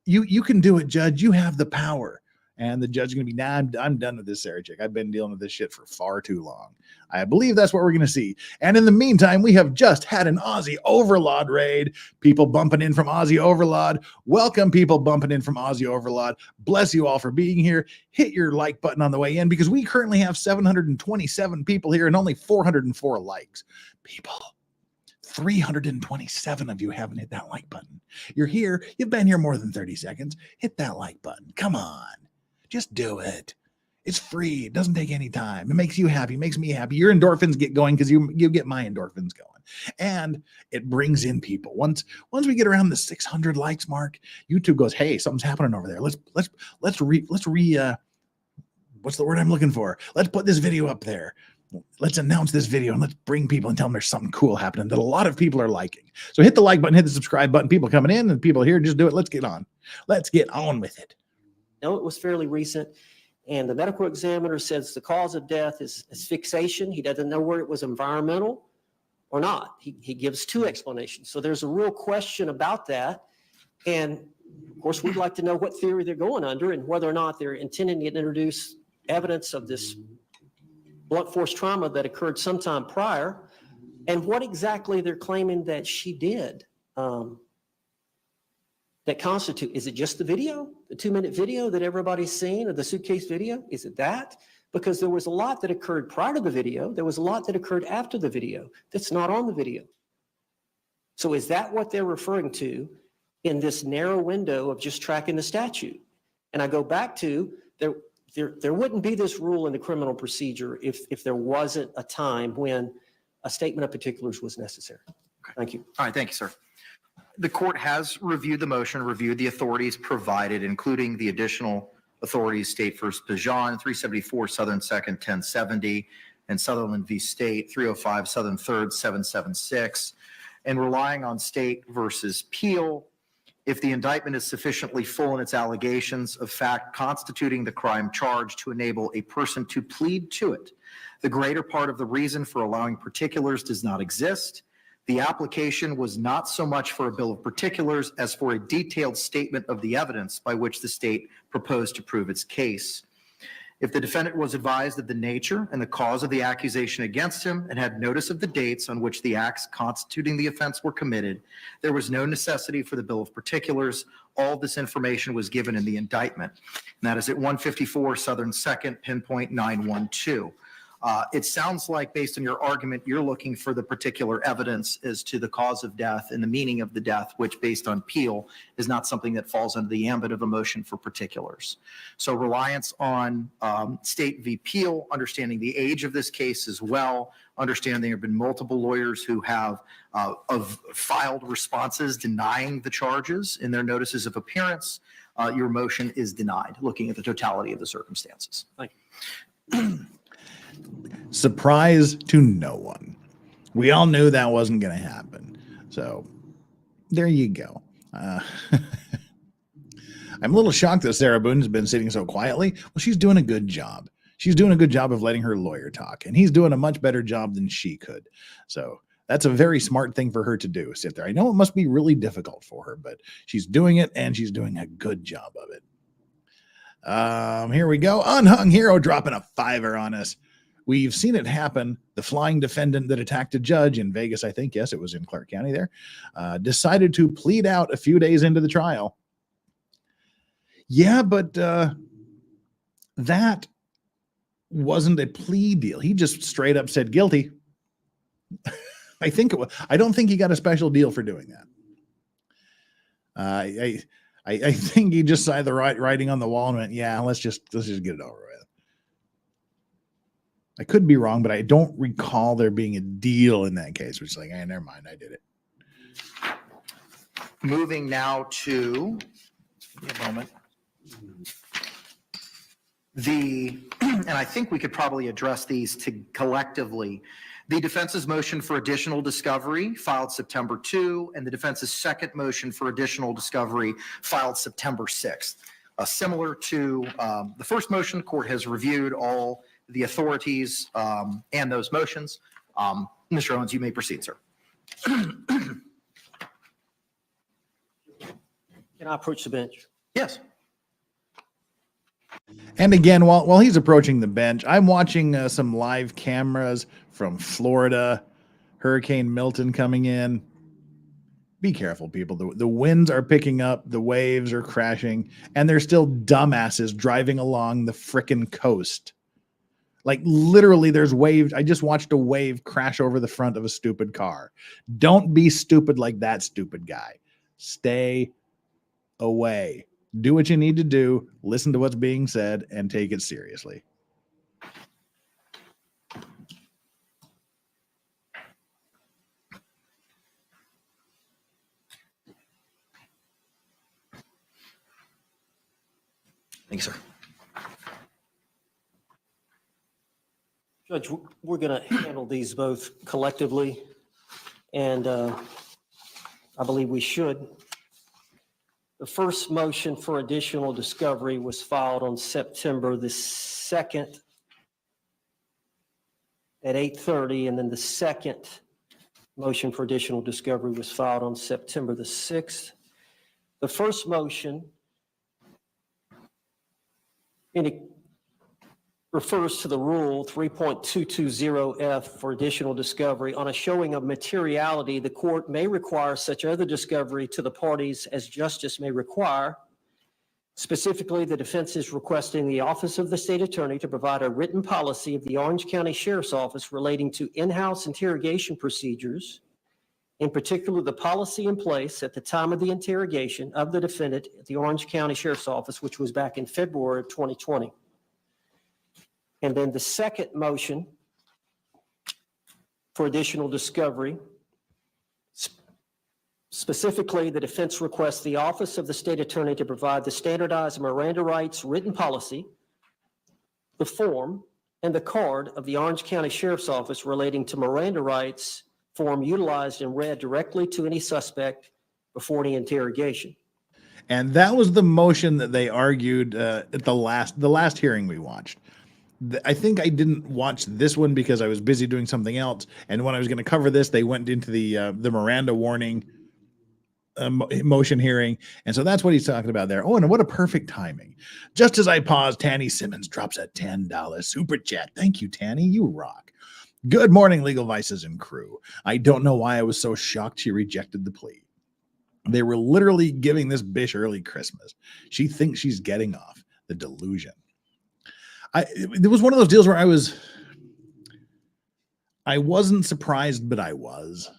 You can do it, judge. You have the power. And the judge is going to be, nah, I'm done with this, Sarah chick. I've been dealing with this shit for far too long. I believe that's what we're going to see. And in the meantime, we have just had an Aussie Overlord raid. People bumping in from Aussie Overlord. Welcome, people bumping in from Aussie Overlord. Bless you all for being here. Hit your like button on the way in because we currently have 727 people here and only 404 likes. People, 327 of you haven't hit that like button. You're here. You've been here more than 30 seconds. Hit that like button. Come on. Just do it. It's free. It doesn't take any time. It makes you happy. It makes me happy. Your endorphins get going because you get my endorphins going. And it brings in people. Once we get around the 600 likes mark, YouTube goes, hey, something's happening over there. Let's what's the word I'm looking for? Let's put this video up there. Let's announce this video and let's bring people and tell them there's something cool happening that a lot of people are liking. So hit the like button, hit the subscribe button. People coming in and people here, just do it. Let's get on. Let's get on with it. No, it was fairly recent. And the medical examiner says the cause of death is asphyxiation. He doesn't know where it was environmental or not. He gives two explanations. So there's a real question about that. And of course, we'd like to know what theory they're going under and whether or not they're intending to introduce evidence of this blunt force trauma that occurred sometime prior and what exactly they're claiming that she did. That constitute, is it just the video, the 2-minute video that everybody's seen, or the suitcase video? Is it that? Because there was a lot that occurred prior to the video. There was a lot that occurred after the video that's not on the video. So is that what they're referring to in this narrow window of just tracking the statute? And I go back to, there wouldn't be this rule in the criminal procedure if there wasn't a time when a statement of particulars was necessary. Okay. Thank you. All right, thank you, sir. The court has reviewed the motion, reviewed the authorities provided, including the additional authorities, State v. Pajan, 374 Southern 2nd, 1070, and Sutherland v. State, 305 Southern 3rd, 776, and relying on State v. Peel, if the indictment is sufficiently full in its allegations of fact constituting the crime charged to enable a person to plead to it. The greater part of the reason for allowing particulars does not exist. The application was not so much for a bill of particulars as for a detailed statement of the evidence by which the state proposed to prove its case. If the defendant was advised of the nature and the cause of the accusation against him and had notice of the dates on which the acts constituting the offense were committed, there was no necessity for the bill of particulars. All of this information was given in the indictment. And that is at 154 Southern 2nd, pinpoint 912. It sounds like, based on your argument, you're looking for the particular evidence as to the cause of death and the meaning of the death, which, based on Peel, is not something that falls under the ambit of a motion for particulars. So reliance on State v. Peel, understanding the age of this case as well, understanding there have been multiple lawyers who have filed responses denying the charges in their notices of appearance, your motion is denied, looking at the totality of the circumstances. Thank you. Surprise to no one. We all knew that wasn't going to happen. So there you go. I'm a little shocked that Sarah Boone has been sitting so quietly. Well, she's doing a good job. She's doing a good job of letting her lawyer talk, and he's doing a much better job than she could. So that's a very smart thing for her to do, sit there. I know it must be really difficult for her, but she's doing it, and she's doing a good job of it. Here we go. Unhung hero dropping a $5 on us. We've seen it happen. The flying defendant that attacked a judge in Vegas, I think, yes, it was in Clark County there, decided to plead out a few days into the trial. Yeah, but that wasn't a plea deal. He just straight up said guilty. I think it was. I don't think he got a special deal for doing that. I think he just saw the writing on the wall and went, yeah, let's just get it over with. I could be wrong, but I don't recall there being a deal in that case, which is like, hey, never mind, I did it. Moving now to, a moment. And I think we could probably address these collectively. The defense's motion for additional discovery filed September 2, and the defense's second motion for additional discovery filed September 6th. Similar to the first motion, the court has reviewed all the authorities and those motions. Mr. Owens, you may proceed, sir. Can I approach the bench? Yes. And again, while he's approaching the bench, I'm watching some live cameras from Florida, Hurricane Milton coming in. Be careful, people. The winds are picking up, the waves are crashing, and there's still dumbasses driving along the frickin' coast. Like literally there's waves. I just watched a wave crash over the front of a stupid car. Don't be stupid like that stupid guy. Stay away. Do what you need to do. Listen to what's being said and take it seriously. Thanks, sir. Judge, we're going to handle these both collectively, and I believe we should. The first motion for additional discovery was filed on September the 2nd at 8:30, and then the second motion for additional discovery was filed on September the 6th. The first motion refers to the rule 3.220F for additional discovery. On a showing of materiality, the court may require such other discovery to the parties as justice may require. Specifically, the defense is requesting the Office of the State Attorney to provide a written policy of the Orange County Sheriff's Office relating to in-house interrogation procedures, in particular the policy in place at the time of the interrogation of the defendant at the Orange County Sheriff's Office, which was back in February of 2020. And then the second motion for additional discovery, specifically the defense requests the Office of the State Attorney to provide the standardized Miranda rights written policy, the form, and the card of the Orange County Sheriff's Office relating to Miranda rights form utilized and read directly to any suspect before the interrogation. And that was the motion that they argued at the last hearing we watched. I think I didn't watch this one because I was busy doing something else. And when I was going to cover this, they went into the Miranda warning motion hearing. And so that's what he's talking about there. Oh, and what a perfect timing. Just as I pause, Tanny Simmons drops a $10 super chat. Thank you, Tanny. You rock. Good morning, Legal Vices and crew. I don't know why I was so shocked she rejected the plea. They were literally giving this bitch early Christmas. She thinks she's getting off. The delusion. There was one of those deals where I wasn't surprised, but I was.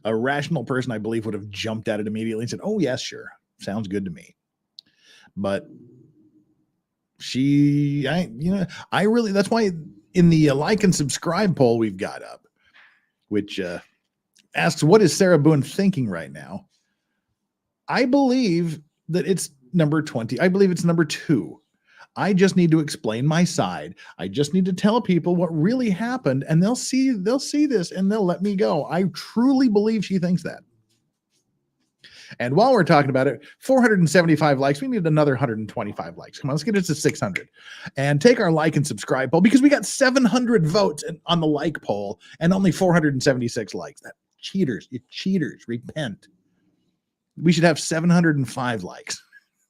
A rational person, I believe, would have jumped at it immediately and said, oh, yes, sure. Sounds good to me. But that's why in the like and subscribe poll we've got up, which asks, what is Sarah Boone thinking right now? I believe that it's number 20. I believe it's number 2. I just need to explain my side. I just need to tell people what really happened, and they'll see this and they'll let me go. I truly believe she thinks that. And while we're talking about it, 475 likes. We need another 125 likes. Come on, let's get it to 600. And take our like and subscribe poll, because we got 700 votes on the like poll and only 476 likes. That cheaters, you cheaters, repent. We should have 705 likes.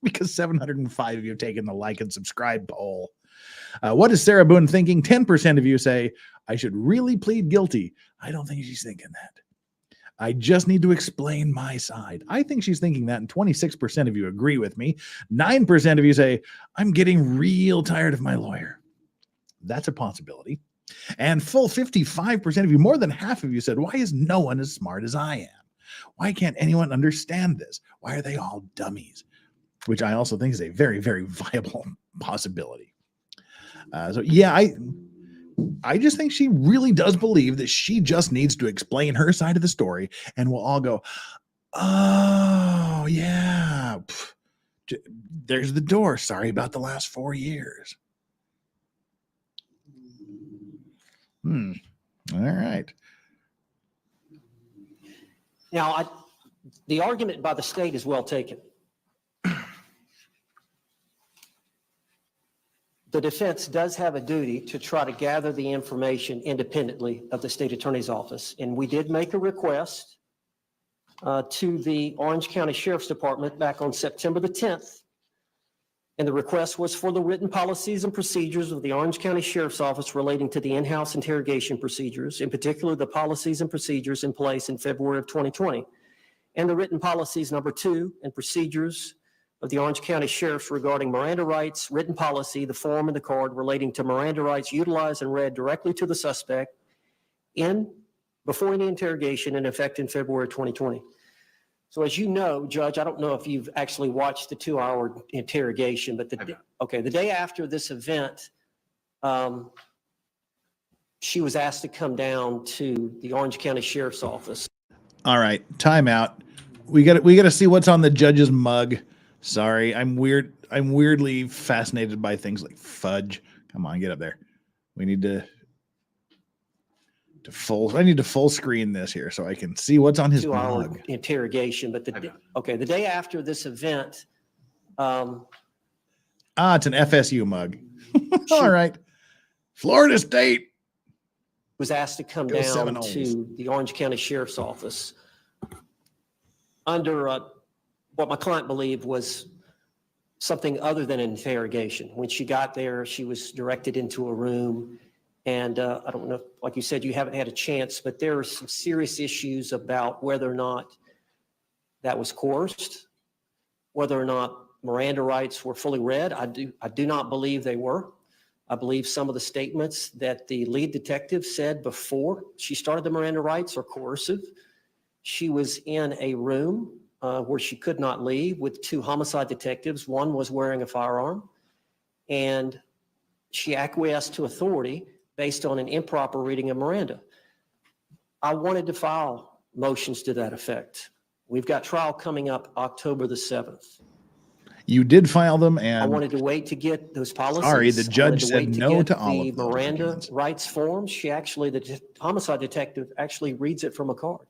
Because 705 of you have taken the like and subscribe poll. What is Sarah Boone thinking? 10% of you say, I should really plead guilty. I don't think she's thinking that. I just need to explain my side. I think she's thinking that, and 26% of you agree with me. 9% of you say, I'm getting real tired of my lawyer. That's a possibility. And full 55% of you, more than half of you, said, why is no one as smart as I am? Why can't anyone understand this? Why are they all dummies? Which I also think is a very, very viable possibility. So yeah, I just think she really does believe that she just needs to explain her side of the story, and we'll all go, oh yeah, there's the door. Sorry about the last 4 years. All right. Now, the argument by the state is well taken. The defense does have a duty to try to gather the information independently of the state attorney's office. And we did make a request to the Orange County Sheriff's Department back on September the 10th. And the request was for the written policies and procedures of the Orange County Sheriff's Office relating to the in-house interrogation procedures, in particular the policies and procedures in place in February of 2020. And the written policies number 2 and procedures of the Orange County Sheriff's regarding Miranda rights, written policy, the form and the card relating to Miranda rights utilized and read directly to the suspect before any interrogation in effect in February 2020. So as you know, Judge, I don't know if you've actually watched the 2-hour interrogation, but the day after this event, she was asked to come down to the Orange County Sheriff's Office. All right, time out. We got to see what's on the judge's mug. Sorry, I'm weirdly fascinated by things like fudge. Come on, get up there. We need I need to full screen this here so I can see what's on his 2-hour mug. interrogation, but the day after this event, it's an FSU mug. All right, Florida State was asked to come Go down Seminoles. to the Orange County Sheriff's Office under what my client believed was something other than an interrogation. When she got there, she was directed into a room. And I don't know, like you said, you haven't had a chance, but there are some serious issues about whether or not that was coerced, whether or not Miranda rights were fully read. I do not believe they were. I believe some of the statements that the lead detective said before she started the Miranda rights are coercive. She was in a room where she could not leave with 2 homicide detectives. One was wearing a firearm, and she acquiesced to authority based on an improper reading of Miranda. I wanted to file motions to that effect. We've got trial coming up October the 7th. You did file them, and I wanted to wait to get those policies. Sorry, the judge I wanted to said wait to no get to all the of those Miranda arguments. rights forms. The homicide detective actually reads it from a card.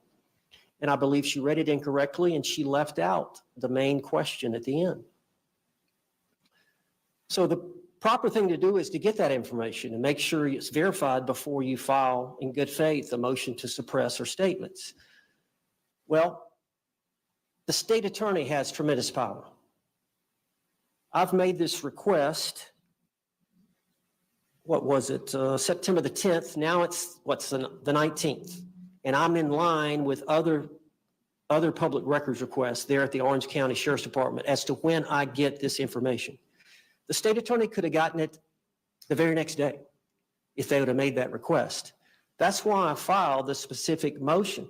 And I believe she read it incorrectly, and she left out the main question at the end. So the proper thing to do is to get that information and make sure it's verified before you file in good faith a motion to suppress her statements. Well, The state attorney has tremendous power. I've made this request, what was it, September the 10th. Now it's, the 19th. And I'm in line with other public records requests there at the Orange County Sheriff's Department as to when I get this information. The state attorney could have gotten it the very next day if they would have made that request. That's why I filed the specific motion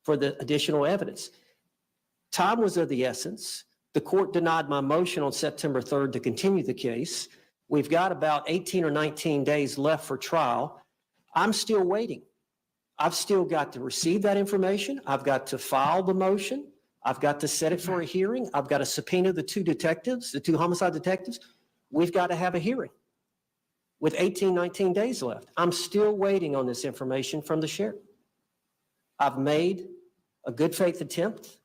for the additional evidence. Time was of the essence. The court denied my motion on September 3rd to continue the case. We've got about 18 or 19 days left for trial. I'm still waiting. I've still got to receive that information. I've got to file the motion. I've got to set it for a hearing. I've got to subpoena the two detectives, the two homicide detectives. We've got to have a hearing with 18, 19 days left. I'm still waiting on this information from the sheriff. I've made a good faith attempt.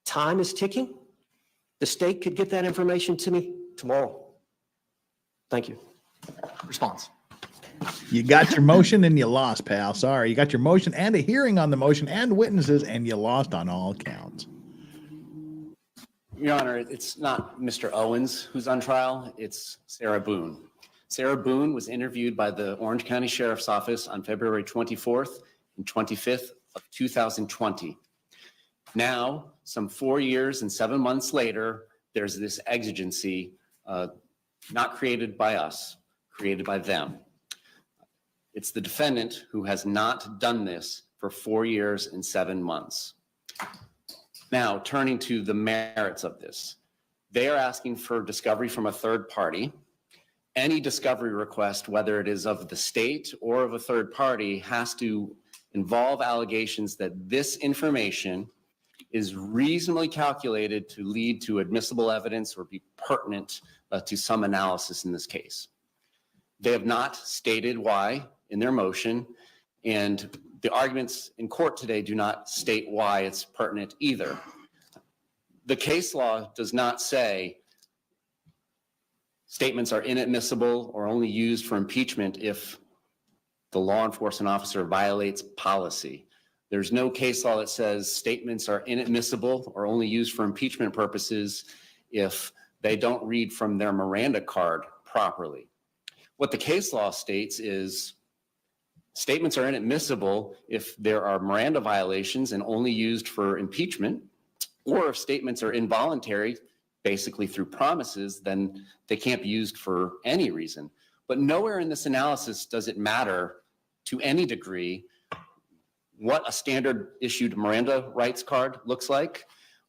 Time is ticking. The state could get that information to me tomorrow. Thank you. Response. You got your motion and you lost, pal. Sorry. You got your motion and a hearing on the motion and witnesses, and you lost on all counts. Your Honor, it's not Mr. Owens who's on trial, it's Sarah Boone. Sarah Boone was interviewed by the Orange County Sheriff's Office on February 24th and 25th of 2020. Now, some 4 years and 7 months later, there's this exigency not created by us, created by them. It's the defendant who has not done this for 4 years and 7 months. Now, turning to the merits of this, they are asking for discovery from a third party. Any discovery request, whether it is of the state or of a third party, has to involve allegations that this information is reasonably calculated to lead to admissible evidence or be pertinent to some analysis in this case. They have not stated why in their motion, and the arguments in court today do not state why it's pertinent either. The case law does not say statements are inadmissible or only used for impeachment if the law enforcement officer violates policy. There's no case law that says statements are inadmissible or only used for impeachment purposes if they don't read from their Miranda card properly. What the case law states is statements are inadmissible if there are Miranda violations and only used for impeachment, or if statements are involuntary, basically through promises, then they can't be used for any reason. But nowhere in this analysis does it matter to any degree what a standard issued Miranda rights card looks like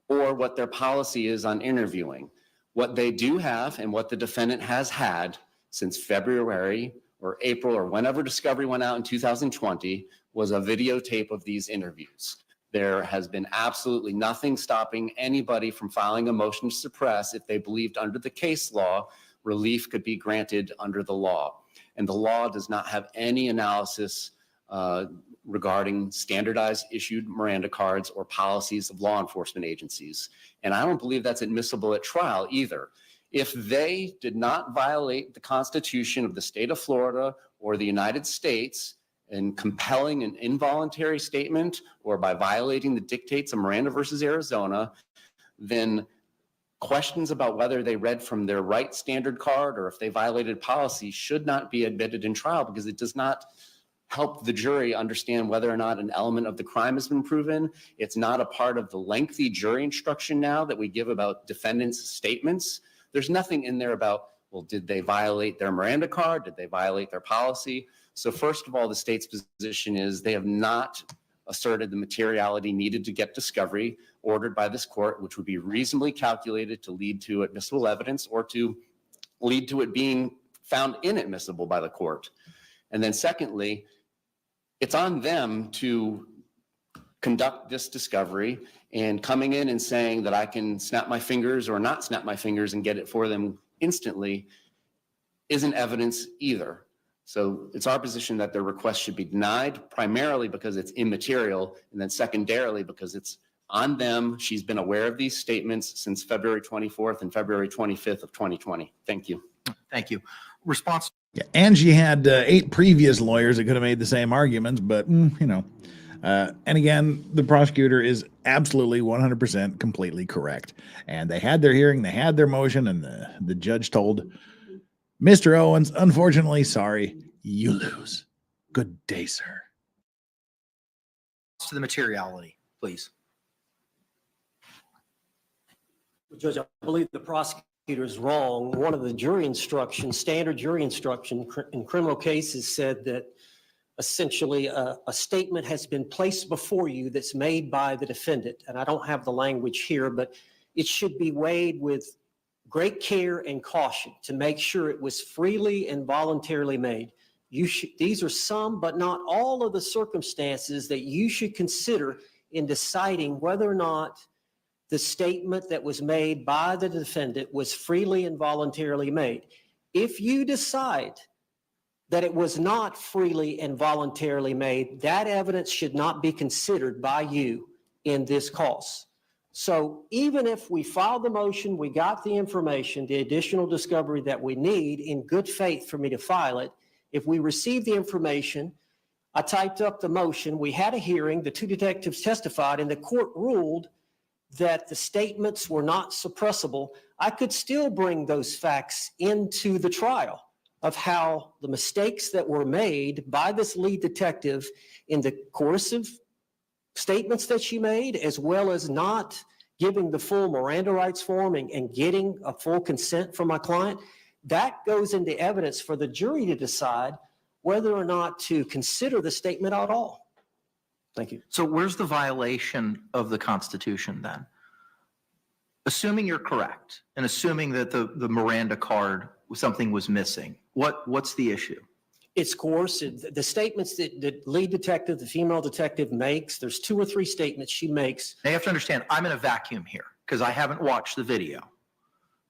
or what their policy is on interviewing. What they do have and what the defendant has had since February or April or whenever discovery went out in 2020 was a videotape of these interviews. There has been absolutely nothing stopping anybody from filing a motion to suppress if they believed under the case law, relief could be granted under the law. And the law does not have any analysis regarding standardized issued Miranda cards or policies of law enforcement agencies. And I don't believe that's admissible at trial either. If they did not violate the Constitution of the state of Florida or the United States in compelling an involuntary statement or by violating the dictates of Miranda versus Arizona, then questions about whether they read from their right standard card or if they violated policy should not be admitted in trial because it does not help the jury understand whether or not an element of the crime has been proven. It's not a part of the lengthy jury instruction now that we give about defendants' statements. There's nothing in there about, well, did they violate their Miranda card? Did they violate their policy? So first of all, the state's position is they have not asserted the materiality needed to get discovery ordered by this court, which would be reasonably calculated to lead to admissible evidence or to lead to it being found inadmissible by the court. And then secondly, it's on them to conduct this discovery, and coming in and saying that I can snap my fingers or not snap my fingers and get it for them instantly isn't evidence either. So it's our position that their request should be denied, primarily because it's immaterial, and then secondarily because it's on them. She's been aware of these statements since February 24th and February 25th of 2020. Thank you. Thank you. Response. Yeah, Angie had 8 previous lawyers that could have made the same arguments, but you know, And again, the prosecutor is absolutely 100% completely correct. And they had their hearing, they had their motion, and the judge told Mr. Owens, unfortunately, sorry, you lose. Good day, sir. To the materiality, please. Judge, I believe the prosecutor is wrong. One of the jury instructions, standard jury instruction in criminal cases said that essentially a statement has been placed before you that's made by the defendant. And I don't have the language here, but it should be weighed with great care and caution to make sure it was freely and voluntarily made. These are some, but not all of the circumstances that you should consider in deciding whether or not the statement that was made by the defendant was freely and voluntarily made. If you decide that it was not freely and voluntarily made, that evidence should not be considered by you in this cause. So even if we filed the motion, we got the information, the additional discovery that we need in good faith for me to file it, if we received the information, I typed up the motion, we had a hearing, the two detectives testified, and the court ruled that the statements were not suppressible, I could still bring those facts into the trial of how the mistakes that were made by this lead detective in the coercive statements that she made, as well as not giving the full Miranda rights form and getting a full consent from my client, that goes into evidence for the jury to decide whether or not to consider the statement at all. Thank you. So where's the violation of the Constitution then? Assuming you're correct and assuming that the Miranda card, something was missing, what's the issue? It's coercive. The statements that the lead detective, the female detective makes, there's 2 or 3 statements she makes. Now you have to understand, I'm in a vacuum here because I haven't watched the video.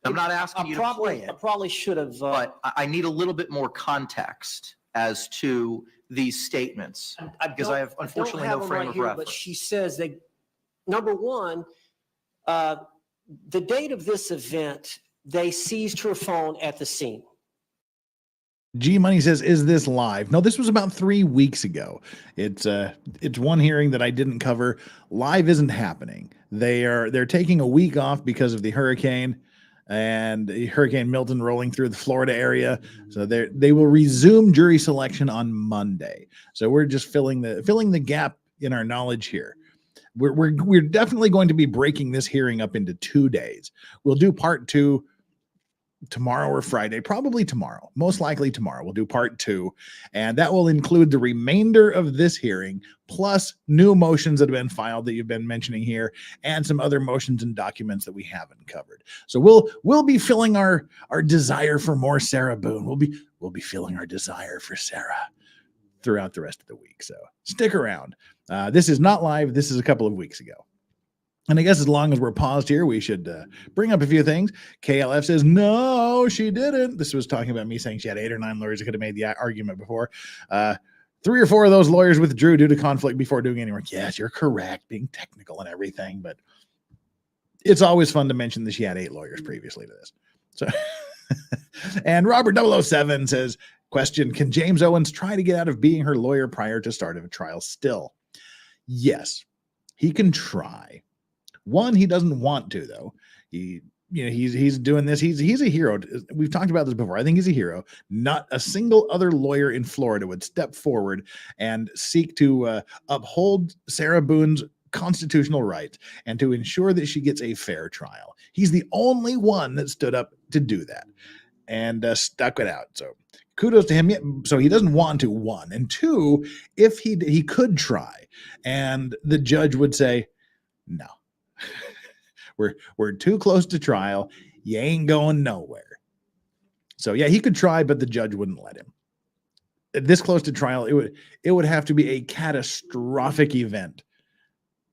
I'm not asking you to play it. I probably should have. But I need a little bit more context as to these statements because I have unfortunately no frame of reference. But she says that, number one, the date of this event, they seized her phone at the scene. G Money says, is this live? No, this was about 3 weeks ago. It's one hearing that I didn't cover. Live isn't happening. They're taking a week off because of the hurricane and Hurricane Milton rolling through the Florida area. So they will resume jury selection on Monday. So we're just filling the gap in our knowledge here. We're definitely going to be breaking this hearing up into 2 days. We'll do part 2 tomorrow or Friday, probably tomorrow, most likely tomorrow. We'll do part 2, and that will include the remainder of this hearing, plus new motions that have been filed that you've been mentioning here, and some other motions and documents that we haven't covered. So we'll be filling our desire for more Sarah Boone. We'll be filling our desire for Sarah throughout the rest of the week. So stick around. This is not live. This is a couple of weeks ago. And I guess as long as we're paused here, we should bring up a few things. KLF says, no, she didn't. This was talking about me saying she had 8 or 9 lawyers that could have made the argument before. 3 or 4 of those lawyers withdrew due to conflict before doing any work. Yes, you're correct, being technical and everything. But it's always fun to mention that she had 8 lawyers previously to this. So, and Robert 007 says, question, can James Owens try to get out of being her lawyer prior to start of a trial still? Yes, he can try. One, he doesn't want to, though. He's doing this. He's a hero. We've talked about this before. I think he's a hero. Not a single other lawyer in Florida would step forward and seek to uphold Sarah Boone's constitutional rights and to ensure that she gets a fair trial. He's the only one that stood up to do that and stuck it out. So kudos to him. So he doesn't want to, 1. And 2, if he could try, and the judge would say, no. We're too close to trial. You ain't going nowhere. So yeah, he could try, but the judge wouldn't let him. This close to trial, it would have to be a catastrophic event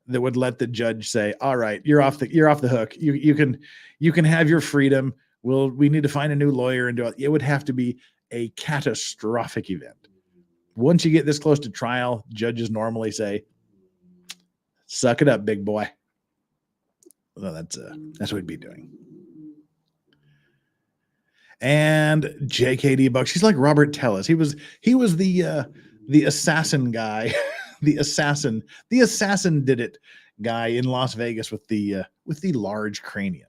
that would let the judge say, all right, you're off the hook. You can have your freedom. We need to find a new lawyer and do it. It would have to be a catastrophic event. Once you get this close to trial, judges normally say, suck it up, big boy. Well, that's what we'd be doing. And JKD Buck, she's like Robert Tellis. He was the assassin guy the assassin did it guy in Las Vegas with the large cranium.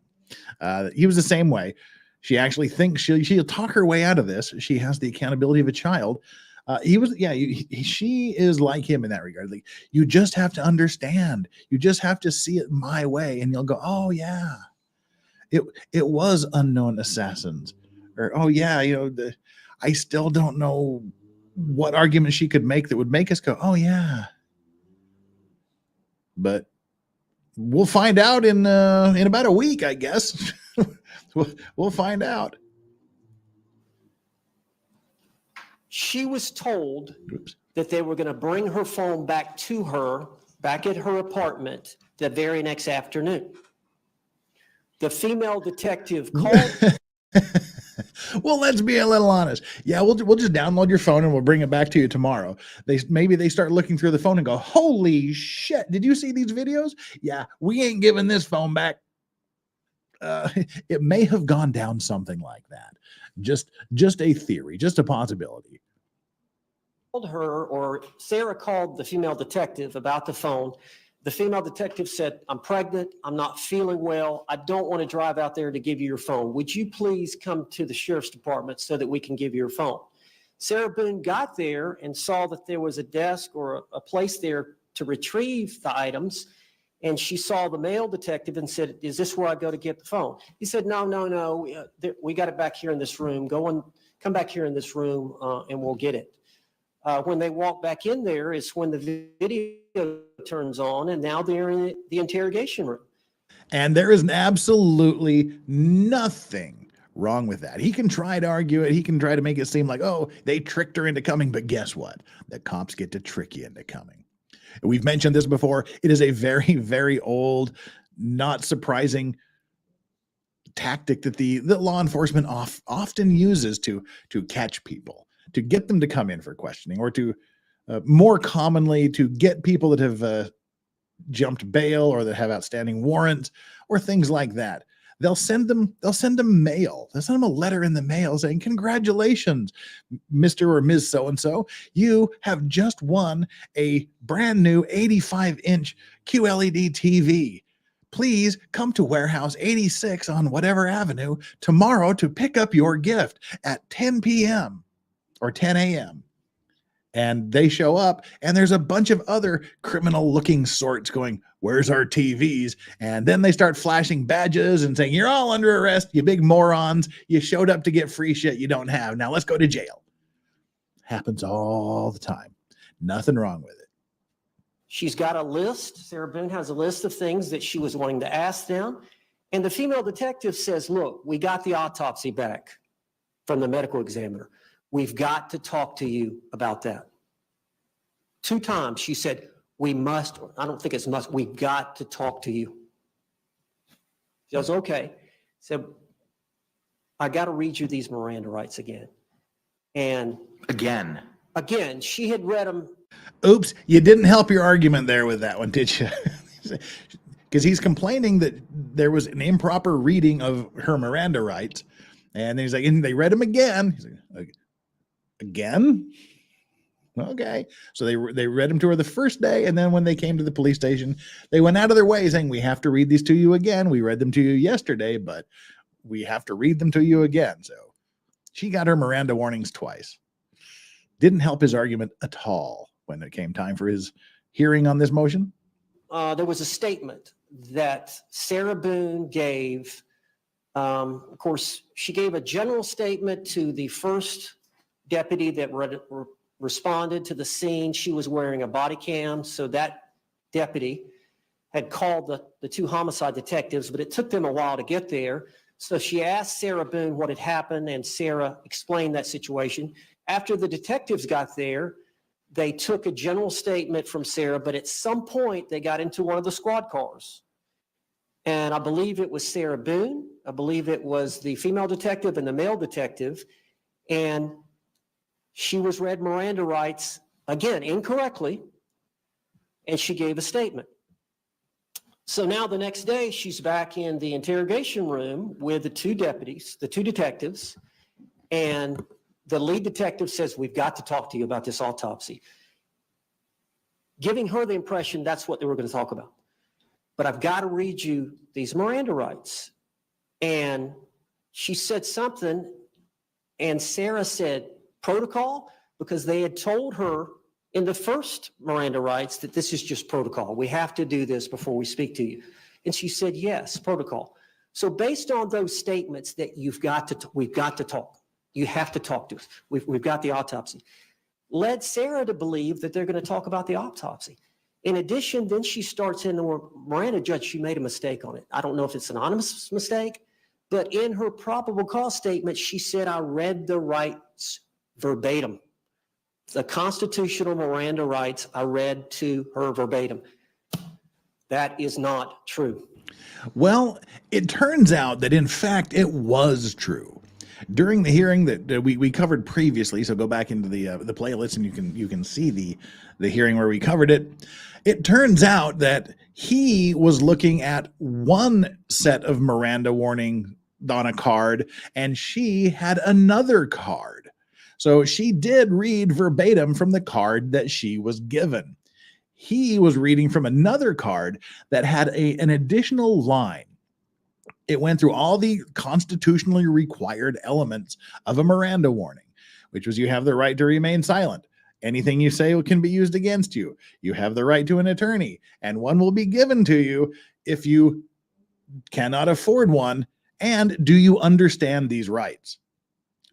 He was the same way. She actually thinks she'll talk her way out of this. She has the accountability of a child. She is like him in that regard. Like, you just have to understand. You just have to see it my way, and you'll go, oh yeah, it was unknown assassins, or oh yeah, I still don't know what argument she could make that would make us go, oh yeah. But we'll find out in about a week, I guess. we'll find out. She was told that they were going to bring her phone back to her, back at her apartment, the very next afternoon. The female detective called. Well, let's be a little honest. Yeah, we'll just download your phone and we'll bring it back to you tomorrow. Maybe they start looking through the phone and go, holy shit, did you see these videos? Yeah, we ain't giving this phone back. It may have gone down something like that. Just a theory, just a possibility. Called her, or Sarah called the female detective about the phone. The female detective said, I'm pregnant. I'm not feeling well. I don't want to drive out there to give you your phone. Would you please come to the sheriff's department so that we can give you your phone? Sarah Boone got there and saw that there was a desk or a place there to retrieve the items. And she saw the male detective and said, is this where I go to get the phone? He said, no. We got it back here in this room. Come back here in this room and we'll get it. When they walk back in there is when the video turns on, and now they're in the interrogation room. And there is absolutely nothing wrong with that. He can try to argue it. He can try to make it seem like, oh, they tricked her into coming. But guess what? The cops get to trick you into coming. We've mentioned this before. It is a very, very old, not surprising tactic that the law enforcement often uses to catch people, to get them to come in for questioning, or to more commonly to get people that have jumped bail or that have outstanding warrants or things like that. They'll send them mail. They'll send them a letter in the mail saying, congratulations, Mr. or Ms. So-and-so. You have just won a brand new 85-inch QLED TV. Please come to Warehouse 86 on whatever avenue tomorrow to pick up your gift at 10 p.m. or 10 a.m. And they show up, and there's a bunch of other criminal-looking sorts going, where's our TVs? And then they start flashing badges and saying, you're all under arrest, you big morons. You showed up to get free shit you don't have. Now let's go to jail. Happens all the time. Nothing wrong with it. She's got a list. Sarah Boone has a list of things that she was wanting to ask them. And the female detective says, look, we got the autopsy back from the medical examiner. We've got to talk to you about that. 2 times she said, we must, I don't think it's must, we've got to talk to you. She goes, okay. Said, I got to read you these Miranda rights again. And again, she had read them. Oops, you didn't help your argument there with that one, did you? Because he's complaining that there was an improper reading of her Miranda rights. And then he's like, and they read them again. He's like, again? Okay. So they read them to her the first day, and then when they came to the police station, they went out of their way saying, we have to read these to you again. We read them to you yesterday, but we have to read them to you again. So she got her Miranda warnings twice. Didn't help his argument at all when it came time for his hearing on this motion. There was a statement that Sarah Boone gave. Of course, she gave a general statement to the first deputy that responded to the scene. She was wearing a body cam, so that deputy had called the 2 homicide detectives, but it took them a while to get there. So she asked Sarah Boone what had happened, and Sarah explained that situation. After the detectives got there, they took a general statement from Sarah, but at some point they got into one of the squad cars. And I believe it was Sarah Boone. I believe it was the female detective and the male detective. And she was read Miranda rights, again, incorrectly, and she gave a statement. So now the next day, she's back in the interrogation room with the 2 deputies, the 2 detectives, and the lead detective says, we've got to talk to you about this autopsy. giving her the impression that's what they were going to talk about. But I've got to read you these Miranda rights. And she said something, and Sarah said protocol, because they had told her in the first Miranda rights that this is just protocol. We have to do this before we speak to you. And she said, yes, protocol. So based on those statements that we've got to talk. You have to talk to us. We've got the autopsy. Led Sarah to believe that they're going to talk about the autopsy. In addition, then she starts in the Miranda, judge, she made a mistake on it. I don't know if it's an anonymous mistake, but in her probable cause statement, she said, I read the rights verbatim. The constitutional Miranda rights, I read to her verbatim. That is not true. Well, it turns out that in fact it was true. During the hearing that we covered previously, so go back into the playlist and you can see the hearing where we covered it. It turns out that he was looking at one set of Miranda warning on a card, and she had another card. So she did read verbatim from the card that she was given. He was reading from another card that had an additional line. It went through all the constitutionally required elements of a Miranda warning, which was you have the right to remain silent. Anything you say can be used against you. You have the right to an attorney, and one will be given to you if you cannot afford one. And do you understand these rights?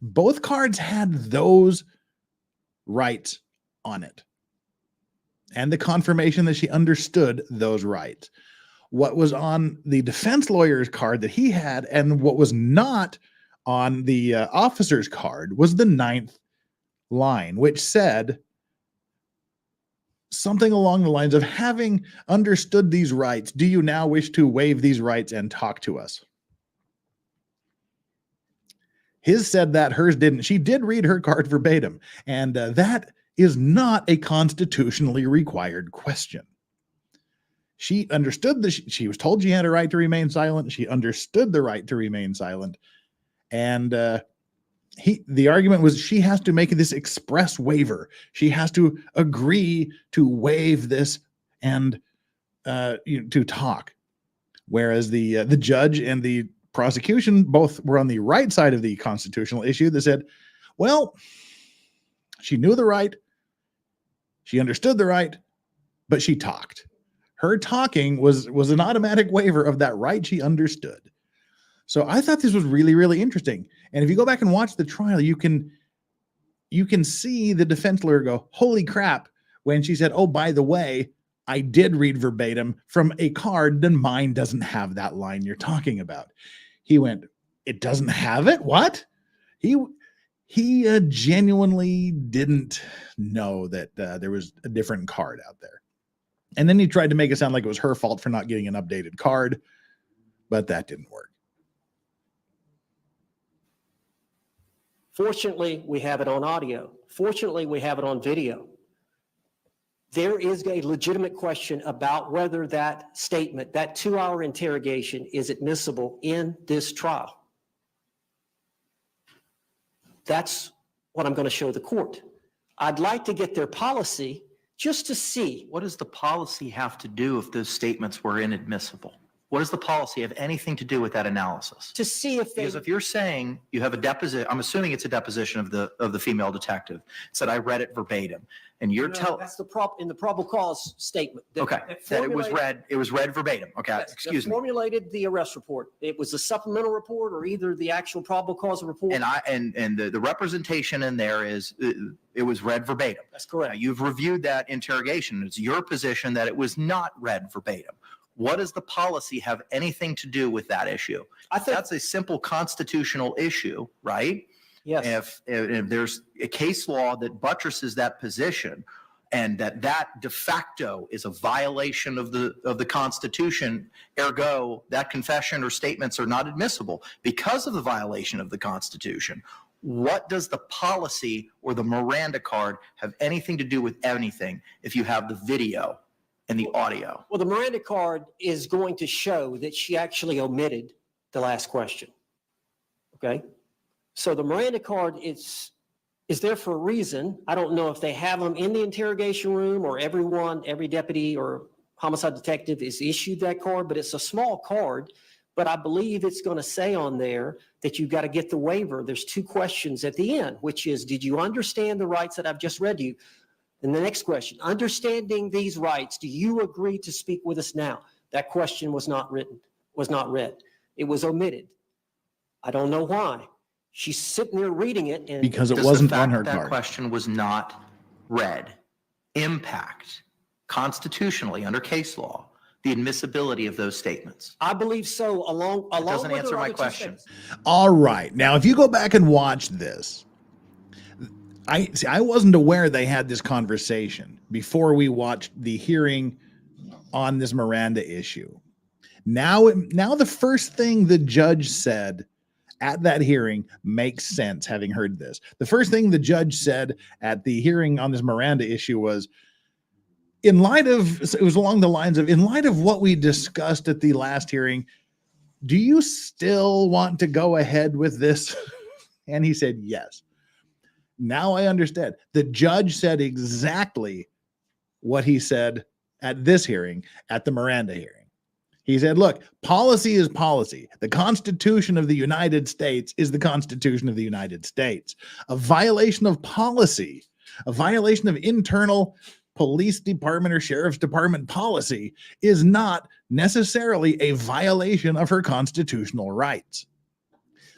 Both cards had those rights on it, and the confirmation that she understood those rights. What was on the defense lawyer's card that he had and what was not on the officer's card was the 9th line, which said something along the lines of, having understood these rights, do you now wish to waive these rights and talk to us? His said that, hers didn't. She did read her card verbatim, and that is not a constitutionally required question. She understood that she was told she had a right to remain silent. She understood the right to remain silent. And the argument was she has to make this express waiver. She has to agree to waive this and to talk. Whereas the judge and the prosecution both were on the right side of the constitutional issue that said, well, she knew the right, she understood the right, but she talked. Her talking was an automatic waiver of that right she understood. So I thought this was really, really interesting. And if you go back and watch the trial, you can see the defense lawyer go, holy crap, when she said, oh, by the way, I did read verbatim from a card, then mine doesn't have that line you're talking about. He went, it doesn't have it? What? He genuinely didn't know that there was a different card out there. And then he tried to make it sound like it was her fault for not getting an updated card, but that didn't work. Fortunately, we have it on audio. Fortunately, we have it on video. There is a legitimate question about whether that statement, that 2-hour interrogation, is admissible in this trial. That's what I'm going to show the court. I'd like to get their policy just to see. What does the policy have to do if those statements were inadmissible? What does the policy have anything to do with that analysis? To see if they. Because if you're saying you have a deposition, I'm assuming it's a deposition of the female detective, said I read it verbatim, and you're telling. That's in the probable cause statement. Okay, that it was read verbatim. Okay, Yes, excuse me. Formulated the arrest report. It was a supplemental report or either the actual probable cause report. And the representation in there is it was read verbatim. That's correct. Now, you've reviewed that interrogation. It's your position that it was not read verbatim. What does the policy have anything to do with that issue? I think That's a simple constitutional issue, right? yes. If there's a case law that buttresses that position, and that de facto is a violation of the Constitution, ergo that confession or statements are not admissible because of the violation of the Constitution. What does the policy or the Miranda card have anything to do with anything if you have the video and the audio? Well, the Miranda card is going to show that she actually omitted the last question. Okay? So the Miranda card is is there for a reason. I don't know if they have them in the interrogation room or every deputy or homicide detective is issued that card, but it's a small card. But I believe it's going to say on there that you've got to get the waiver. There's 2 questions at the end, which is, did you understand the rights that I've just read to you? And the next question, understanding these rights, do you agree to speak with us now? That question was not read. It was omitted. I don't know why. She's sitting there reading it, and Because it Does the wasn't fact on her that card. question was not read impact constitutionally under case law the admissibility of those statements? I believe so. Along doesn't with answer her my other 2 question. statements. All right. Now, if you go back and watch this, I wasn't aware they had this conversation before we watched the hearing on this Miranda issue. Now the first thing the judge said at that hearing makes sense, having heard this. The first thing the judge said at the hearing on this Miranda issue was, it was along the lines of, in light of what we discussed at the last hearing, do you still want to go ahead with this? And he said, yes. Now I understand. The judge said exactly what he said at this hearing, at the Miranda hearing. He said, look, policy is policy. The Constitution of the United States is the Constitution of the United States. A violation of policy, a violation of internal police department or sheriff's department policy is not necessarily a violation of her constitutional rights.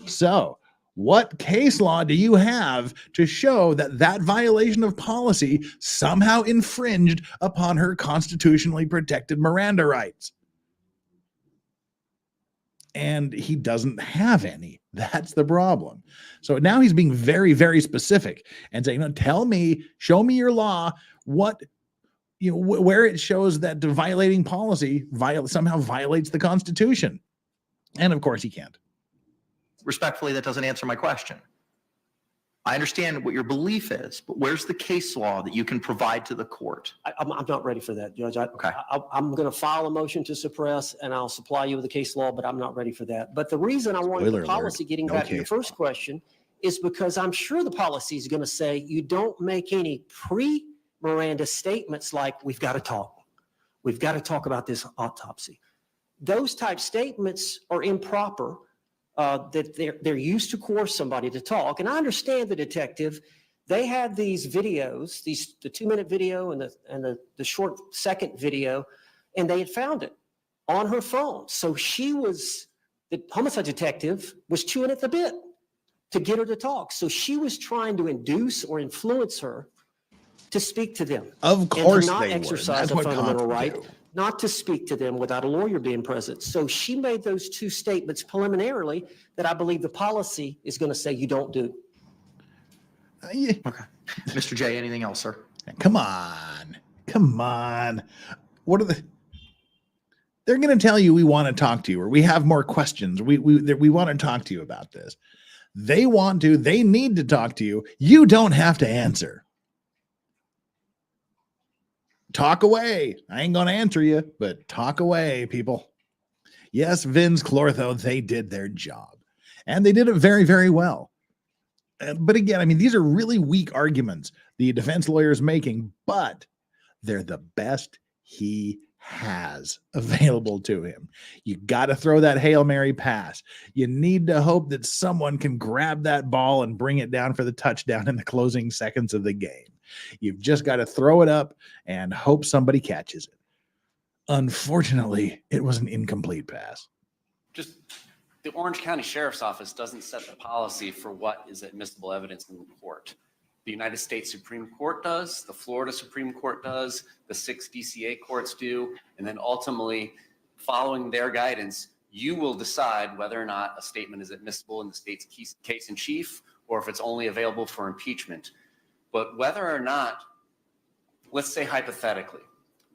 So, what case law do you have to show that that violation of policy somehow infringed upon her constitutionally protected Miranda rights? And he doesn't have any. That's the problem. So now he's being very, very specific and saying, no, tell me, show me your law, what, where it shows that violating policy somehow violates the Constitution. And of course he can't. Respectfully, that doesn't answer my question. I understand what your belief is, but where's the case law that you can provide to the court? I'm not ready for that, Judge. Okay. I'm going to file a motion to suppress, and I'll supply you with the case law, but I'm not ready for that. But the reason I wanted Spoiler the policy, alert, getting no back to your case first question, is because I'm sure the policy is going to say you don't make any pre-Miranda statements like, we've got to talk. We've got to talk about this autopsy. Those type statements are improper. That they're used to coerce somebody to talk. And I understand the detective, they had these videos, the 2-minute video and the short second video, and they had found it on her phone. So the homicide detective was chewing at the bit to get her to talk. So she was trying to induce or influence her to speak to them. Of course and to not they exercise were. a That's what fundamental cops right. do. Not to speak to them without a lawyer being present. So she made those 2 statements preliminarily that I believe the policy is going to say you don't do. Yeah. Okay. Mr. J, anything else, sir? Come on. What are they're going to tell you we want to talk to you, or we have more questions. We want to talk to you about this. They need to talk to you. You don't have to answer. Talk away. I ain't going to answer you, but talk away, people. Yes, Vince, Clortho, they did their job. And they did it very, very well. But again, I mean, these are really weak arguments the defense lawyer is making, but they're the best he has available to him. You got to throw that Hail Mary pass. You need to hope that someone can grab that ball and bring it down for the touchdown in the closing seconds of the game. You've just got to throw it up and hope somebody catches it. Unfortunately, it was an incomplete pass. Just the Orange County Sheriff's Office doesn't set the policy for what is admissible evidence in court. The United States Supreme Court does, the Florida Supreme Court does, the 6 DCA courts do, and then ultimately, following their guidance, you will decide whether or not a statement is admissible in the state's case in chief, or if it's only available for impeachment. But whether or not, let's say hypothetically,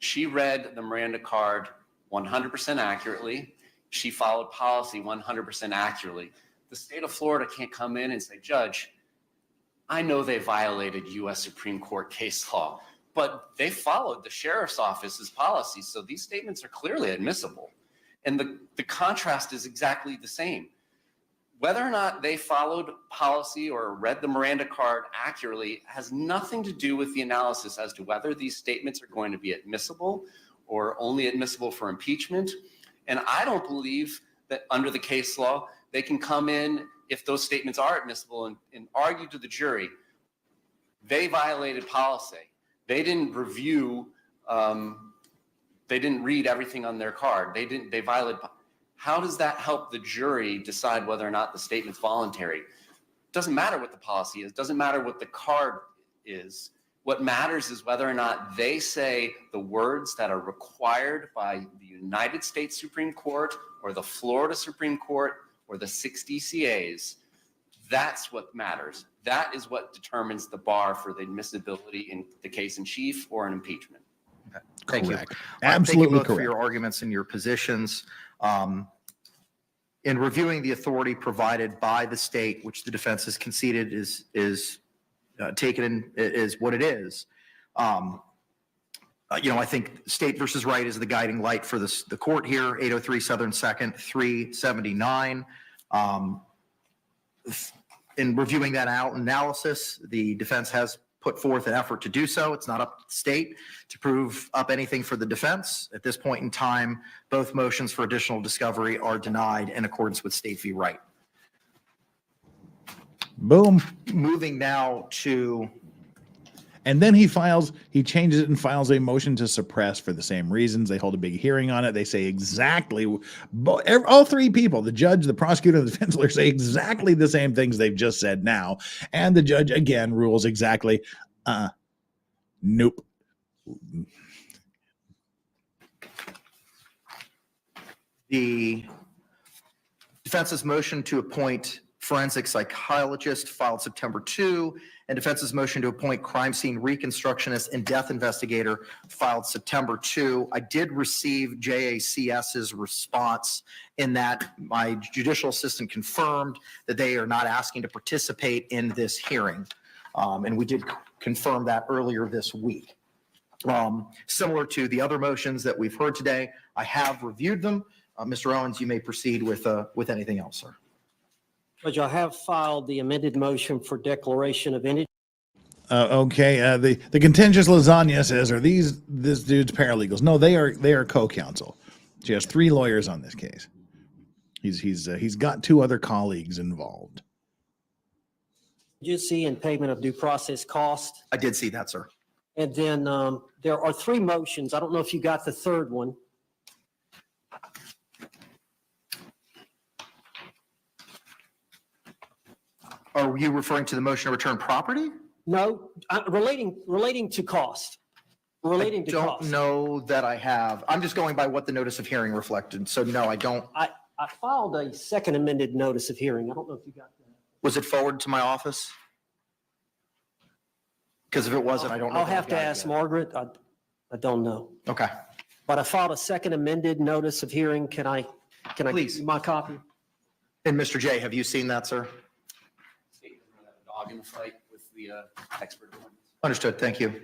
she read the Miranda card 100% accurately, she followed policy 100% accurately, the state of Florida can't come in and say, Judge, I know they violated U.S. Supreme Court case law, but they followed the sheriff's office's policy, so these statements are clearly admissible. And the contrast is exactly the same. Whether or not they followed policy or read the Miranda card accurately has nothing to do with the analysis as to whether these statements are going to be admissible or only admissible for impeachment. And I don't believe that under the case law, they can come in if those statements are admissible and argue to the jury, they violated policy. They didn't review, they didn't read everything on their card. They violated. How does that help the jury decide whether or not the statement's voluntary? It doesn't matter what the policy is. It doesn't matter what the card is. What matters is whether or not they say the words that are required by the United States Supreme Court or the Florida Supreme Court or the 6 DCAs. That's what matters. That is what determines the bar for the admissibility in the case in chief or an impeachment. Okay. Thank Correct. you. Absolutely Thank you both correct. for your arguments and your positions. In reviewing the authority provided by the state, which the defense has conceded is taken in, is what it is. I think State versus Wright is the guiding light for the court here, 803 Southern 2nd, 379. In reviewing that analysis, the defense has put forth an effort to do so. It's not up to the state to prove up anything for the defense. At this point in time, both motions for additional discovery are denied in accordance with State v. Wright. Boom. Moving now to And then he changes it and files a motion to suppress for the same reasons. They hold a big hearing on it. They say exactly, all three people, the judge, the prosecutor, and the defense lawyer, say exactly the same things they've just said now. And the judge again rules exactly, nope. the defense's motion to appoint forensic psychologist filed September 2, and defense's motion to appoint crime scene reconstructionist and death investigator filed September 2. I did receive JACS's response in that my judicial assistant confirmed that they are not asking to participate in this hearing. And we did confirm that earlier this week. Similar to the other motions that we've heard today, I have reviewed them. Mr. Owens, you may proceed with anything else, sir. Judge, I have filed the amended motion for declaration of innocence. Okay. The contentious lasagna says, are this dude's paralegals? No, they are co-counsel. She has 3 lawyers on this case. He's got 2 other colleagues involved. Did you see in payment of due process cost? I did see that, sir. And then there are 3 motions. I don't know if you got the third one. Are you referring to the motion to return property? No, relating to cost. Relating to I cost. don't know that I have. I'm just going by what the notice of hearing reflected. So no, I don't. I filed a second amended notice of hearing. I don't know if you got that. Was it forwarded to my office? Because if it wasn't, I don't know. I'll that I have to got it ask yet. Margaret. I don't know. Okay. But I filed a second amended notice of hearing. Can I give Please. you my copy? And Mr. J, have you seen that, sir? Dog in the fight with the expert. Understood. Thank you.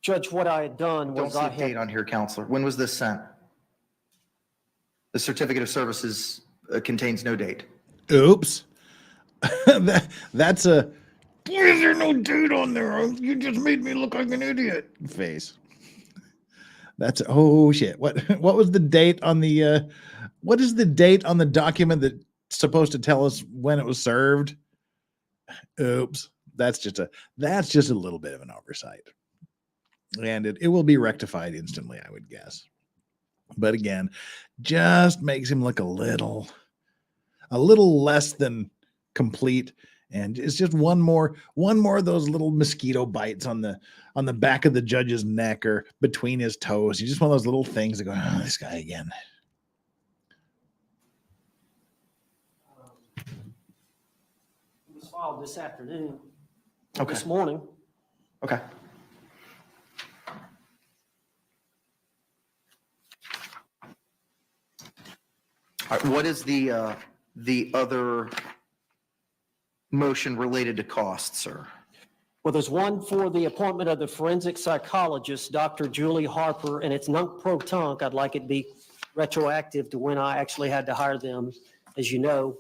Judge, what I had done Don't was see I a date had, on here, Counselor. When was this sent? The certificate of services contains no date. Oops. That's a, why is there no date on there? You just made me look like an idiot face. That's, oh shit. What was the date on the, what is the date on the document that's supposed to tell us when it was served? Oops. That's just a little bit of an oversight. And it will be rectified instantly, I would guess. But again, just makes him look a little less than complete. And it's just one more of those little mosquito bites on the back of the judge's neck or between his toes. He's just one of those little things that go, oh, this guy again. it was filed this afternoon, Okay. this morning. Okay. All right, what is the other motion related to cost, sir? Well, there's one for the appointment of the forensic psychologist, Dr. Julie Harper, and it's nunc pro tunc. I'd like it be retroactive to when I actually had to hire them. As you know,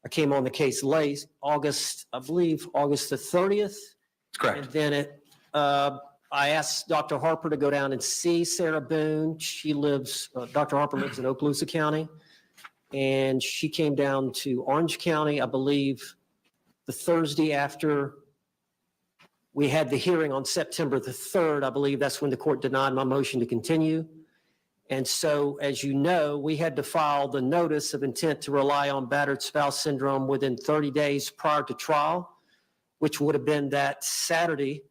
I came on the case late, August, I believe, August the 30th. That's correct. And then I asked Dr. Harper to go down and see Sarah Boone. Dr. Harper lives in Okaloosa County. And she came down to Orange County, I believe, the Thursday after we had the hearing on September the 3rd. I believe that's when the court denied my motion to continue. And so, as you know, we had to file the notice of intent to rely on battered spouse syndrome within 30 days prior to trial, which would have been that Saturday,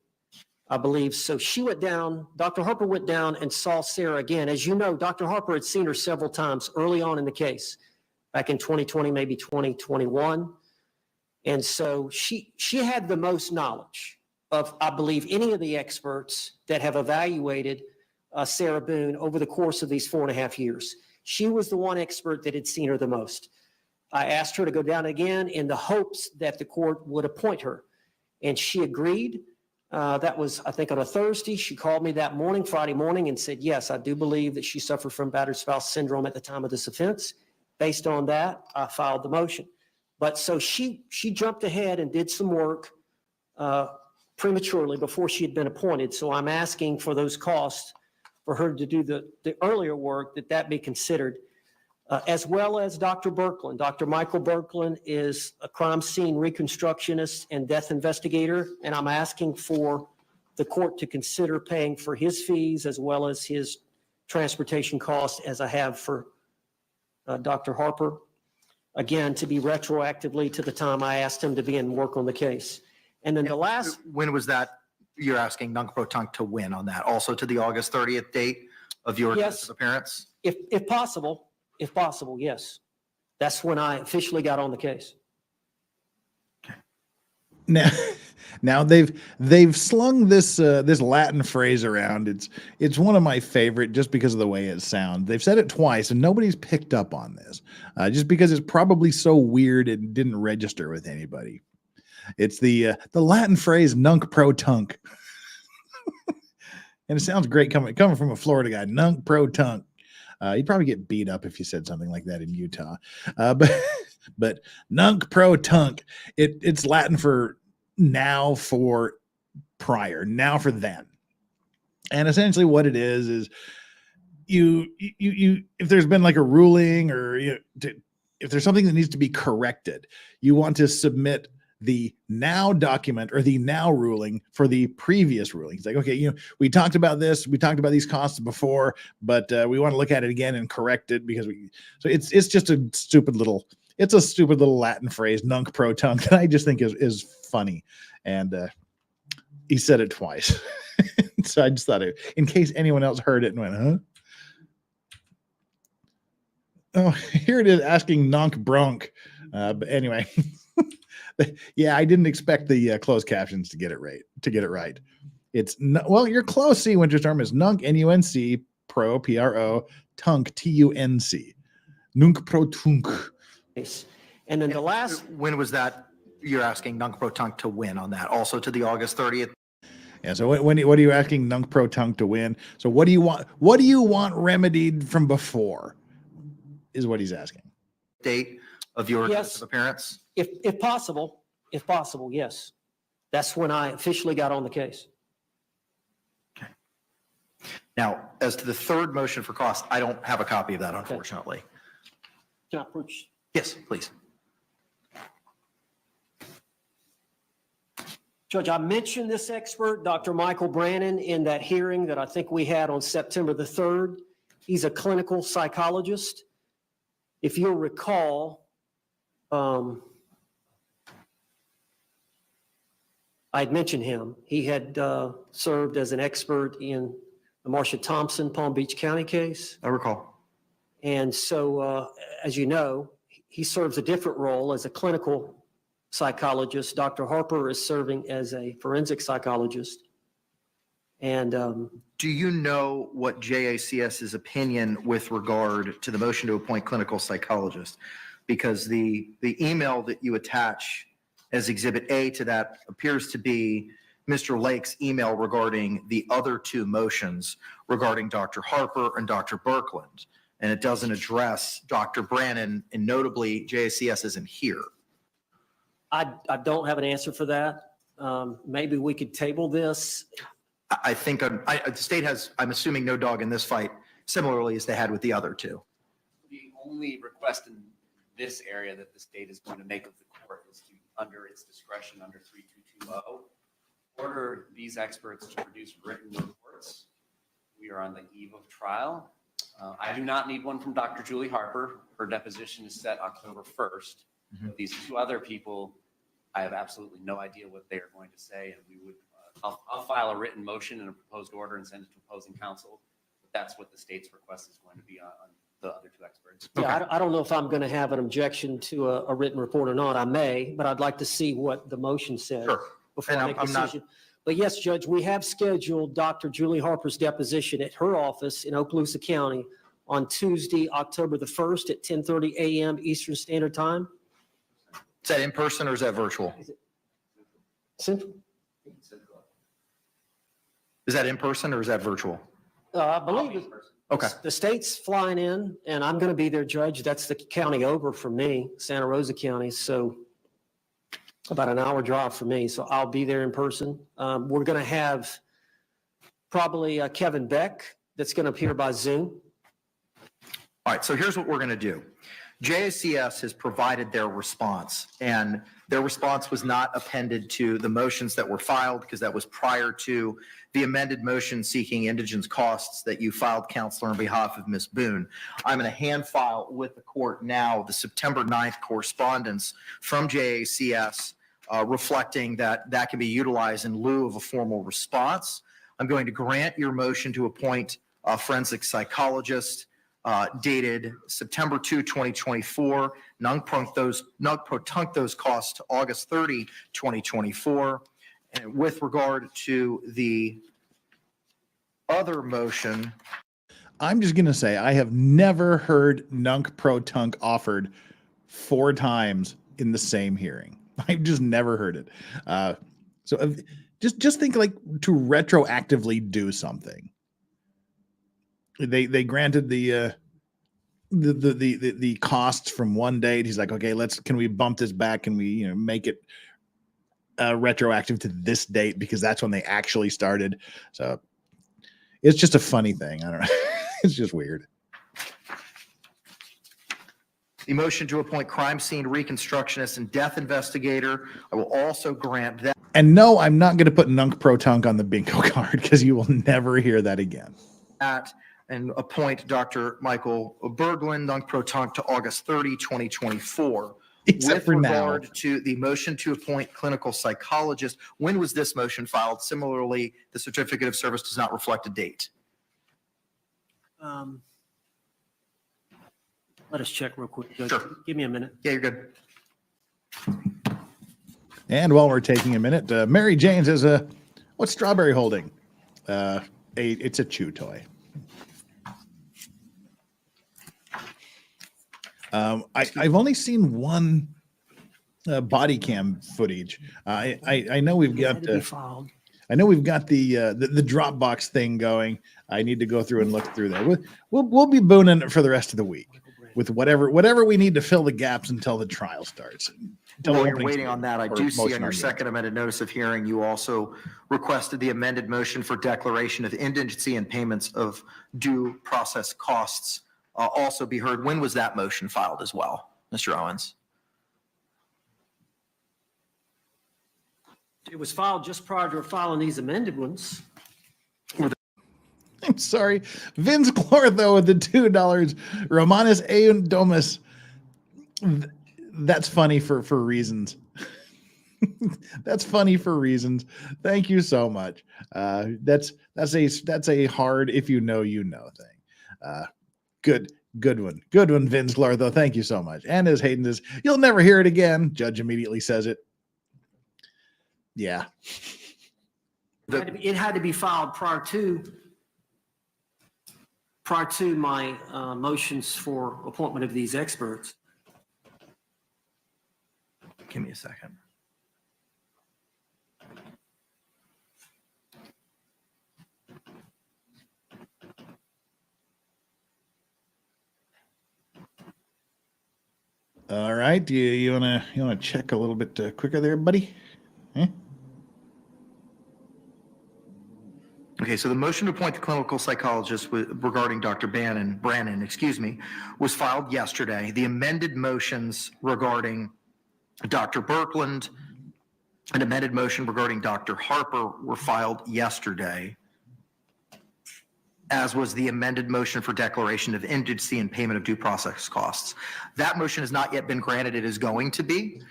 I believe. So she went down, Dr. Harper went down and saw Sarah again. As you know, Dr. Harper had seen her several times early on in the case, back in 2020, maybe 2021. And so she had the most knowledge of, I believe, any of the experts that have evaluated Sarah Boone over the course of these 4.5 years. She was the one expert that had seen her the most. I asked her to go down again in the hopes that the court would appoint her. And she agreed. That was, I think, on a Thursday. She called me that morning, Friday morning, and said, yes, I do believe that she suffered from battered spouse syndrome at the time of this offense. Based on that, I filed the motion. But so she jumped ahead and did some work prematurely before she had been appointed. So I'm asking for those costs for her to do the earlier work, that be considered, as well as Dr. Berkland. Dr. Michael Berkland is a crime scene reconstructionist and death investigator, and I'm asking for the court to consider paying for his fees as well as his transportation costs, as I have for Dr. Harper, again, to be retroactively to the time I asked him to be in work on the case. And then the last... When was that? You're asking nunc-pro-tunc to win on that, also to the August 30th date of your Yes. appearance? If possible, yes. That's when I officially got on the case. Now they've slung this Latin phrase around. It's one of my favorite just because of the way it sounds. They've said it twice and nobody's picked up on this, just because it's probably so weird it didn't register with anybody. It's the Latin phrase nunc pro tunc. And it sounds great coming from a Florida guy, nunc pro tunc. You'd probably get beat up if you said something like that in Utah. But nunc pro tunc, it's Latin for now, for prior, now for then. And essentially what it is you if there's been like a ruling or if there's something that needs to be corrected, you want to submit the now document or the now ruling for the previous ruling. It's like, okay, we talked about this, we talked about these costs before, but we want to look at it again and correct it because it's just a stupid little Latin phrase, nunc pro tunc, that I just think is funny. And he said it twice. So I just thought in case anyone else heard it and went, huh? Oh, here it is asking nunc bronc. But anyway, yeah, I didn't expect the closed captions to get it right. It's well, you're close. See, Winterstorm is nunc, N-U-N-C, pro, P-R-O, tunc, T-U-N-C, nunc pro tunc. And then the last... When was that? You're asking nunc-pro-tunc to win on that, also to the August 30th? Yeah, so what are you asking nunc-pro-tunc to win? So what do you want remedied from before is what he's asking. Date of your Yes. appearance? If possible, yes. That's when I officially got on the case. Okay. Now, as to the third motion for cost, I don't have a copy of that, unfortunately. Can I approach? Yes, please. Judge, I mentioned this expert, Dr. Michael Brannon, in that hearing that I think we had on September the 3rd. He's a clinical psychologist. If you'll recall, I'd mentioned him. He had served as an expert in the Marcia Thompson Palm Beach County case. I recall. And so, as you know, he serves a different role as a clinical psychologist. Dr. Harper is serving as a forensic psychologist. And do you know what JACS's opinion with regard to the motion to appoint clinical psychologist? Because the email that you attach as Exhibit A to that appears to be Mr. Lake's email regarding the other two motions regarding Dr. Harper and Dr. Berkland. and it doesn't address Dr. Brannon, and notably JACS isn't here. I don't have an answer for that. Maybe we could table this. I think the state has, I'm assuming, no dog in this fight, similarly as they had with the other two. The only request in this area that the state is going to make of the court is to, under its discretion, under 3220, order these experts to produce written reports. We are on the eve of trial. I do not need one from Dr. Julie Harper. Her deposition is set October 1st. These two other people, I have absolutely no idea what they are going to say, and we would, I'll file a written motion and a proposed order and send it to opposing counsel. But that's what the state's request is going to be on the other two experts. Yeah, I don't know if I'm going to have an objection to a written report or not. I may, but I'd like to see what the motion says Sure. before And I make a I'm not- decision. But yes, Judge, we have scheduled Dr. Julie Harper's deposition at her office in Okaloosa County on Tuesday, October the 1st at 10:30 a.m. Eastern Standard Time. Is that in person or is that virtual? Central. Is that in person or is that virtual? I believe it. Okay. The state's flying in, and I'm going to be their judge. That's the county over from me, Santa Rosa County. So about an hour drive for me. So I'll be there in person. We're going to have probably Kevin Beck that's going to appear by Zoom. All right, so here's what we're going to do. JACS has provided their response, and their response was not appended to the motions that were filed because that was prior to the amended motion seeking indigence costs that you filed, Counselor, on behalf of Ms. Boone. I'm going to hand file with the court now the September 9th correspondence from JACS reflecting that that can be utilized in lieu of a formal response. I'm going to grant your motion to appoint a forensic psychologist dated September 2, 2024, non-protunct those costs to August 30, 2024. And with regard to the other motion, I'm just going to say I have never heard nunc-pro-tunc offered 4 times in the same hearing. I've just never heard it. Just think like to retroactively do something. They granted the costs from one date. He's like, okay, can we bump this back? Can we, make it retroactive to this date because that's when they actually started. So it's just a funny thing. I don't know. It's just weird. the motion to appoint crime scene reconstructionist and death investigator, I will also grant that. And no, I'm not going to put nunc-pro-tunc on the bingo card because you will never hear that again. And appoint Dr. Michael Berglund, nunc-pro-tunc, to August 30, 2024. Except for now. With regard to the motion to appoint clinical psychologist, when was this motion filed? Similarly, the certificate of service does not reflect a date. Let us check real quick. Judge. Sure. Give me a minute. Yeah, you're good. And while we're taking a minute, Mary Jane says, what's Strawberry holding? It's a chew toy. I've only seen one body cam footage. I know we've got the Dropbox thing going. I need to go through and look through that. We'll be booning it for the rest of the week with whatever we need to fill the gaps until the trial starts. While you're waiting on that, I do see on your second amended notice of hearing, you also requested the amended motion for declaration of indigency and payments of due process costs also be heard. When was that motion filed as well, Mr. Owens? It was filed just prior to filing these amended ones. I'm sorry. Vince Clortho with the $2. Romanus Aundomus. That's funny for reasons. That's funny for reasons. Thank you so much. That's a hard if you know thing. Good one, Vince Clortho. Thank you so much. And as Hayden says, you'll never hear it again. Judge immediately says it. Yeah. It had to be filed prior to my motions for appointment of these experts. Give me a second. right. Do you wanna check a little bit quicker there, buddy? Eh? Okay, so the motion to appoint the clinical psychologist regarding Dr. Brannon, was filed yesterday. The amended motions regarding Dr. Birkeland, an amended motion regarding Dr. Harper were filed yesterday, as was the amended motion for declaration of indigency and payment of due process costs. That motion has not yet been granted. It is going to be.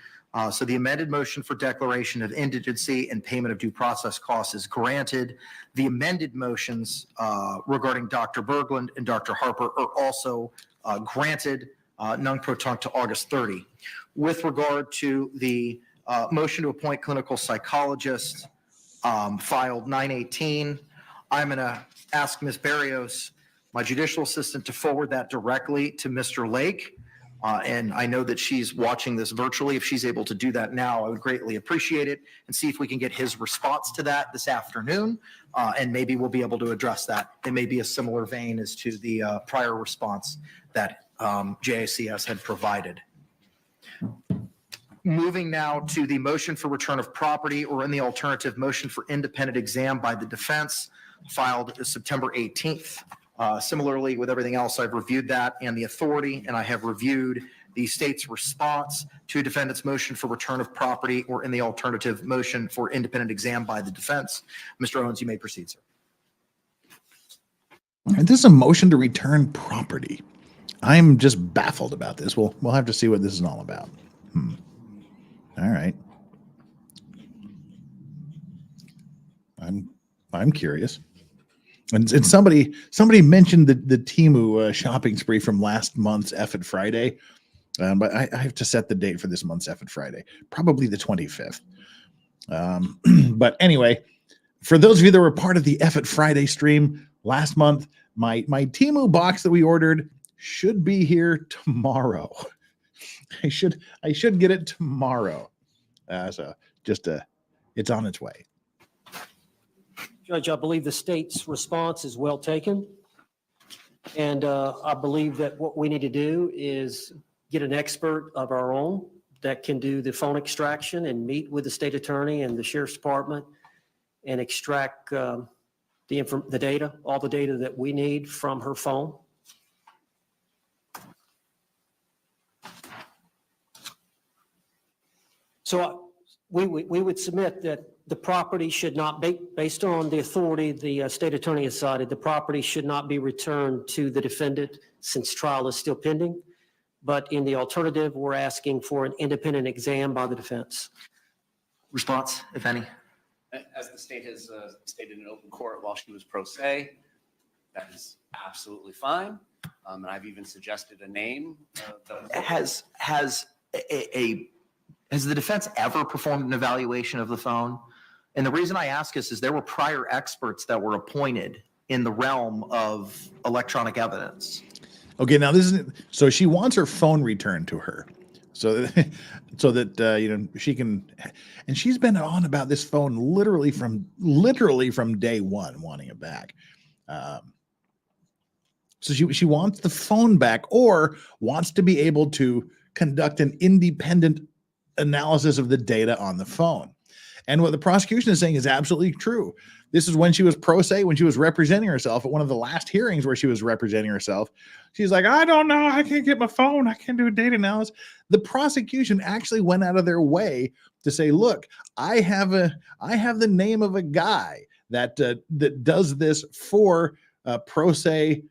So the amended motion for declaration of indigency and payment of due process costs is granted. The amended motions regarding Dr. Birkeland and Dr. Harper are also granted, non-protunct to August 30. With regard to the motion to appoint clinical psychologist, filed 9/18, I'm going to ask Ms. Barrios, my judicial assistant, to forward that directly to Mr. Lake. And I know that she's watching this virtually. If she's able to do that now, I would greatly appreciate it, and see if we can get his response to that this afternoon. And maybe we'll be able to address that. It may be a similar vein as to the prior response that JICS had provided. Moving now to the motion for return of property, or in the alternative, motion for independent exam by the defense, filed September 18th. Similarly, with everything else, I've reviewed that and the authority, and I have reviewed the state's response to defendant's motion for return of property, or in the alternative, motion for independent exam by the defense. Mr. Owens, you may proceed, sir. And this is a motion to return property. I'm just baffled about this. We'll have to see what this is all about. All right. I'm curious. And somebody mentioned the Temu shopping spree from last month's Effort Friday, but I have to set the date for this month's Effort Friday, probably the 25th. But anyway, for those of you that were part of the Effort Friday stream last month, my Temu box that we ordered should be here tomorrow. I should get it tomorrow. So just it's on its way. Judge, I believe the state's response is well taken. And I believe that what we need to do is get an expert of our own that can do the phone extraction and meet with the state attorney and the sheriff's department and extract the data, all the data that we need from her phone. So we would submit that the property should not be, based on the authority the state attorney has cited, the property should not be returned to the defendant since trial is still pending. But in the alternative, we're asking for an independent exam by the defense. Response, if any? As the state has stated in open court while she was pro se, that is absolutely fine. And I've even suggested a name. Has the defense ever performed an evaluation of the phone? And the reason I ask is there were prior experts that were appointed in the realm of electronic evidence. Okay, now this is so she wants her phone returned to her, so that she can, and she's been on about this phone literally from day one, wanting it back. So she wants the phone back, or wants to be able to conduct an independent analysis of the data on the phone. And what the prosecution is saying is absolutely true. This is when she was pro se, when she was representing herself at one of the last hearings where she was representing herself. She's like, I don't know, I can't get my phone, I can't do a data analysis. The prosecution actually went out of their way to say, look, I have the name of a guy that does this for pro se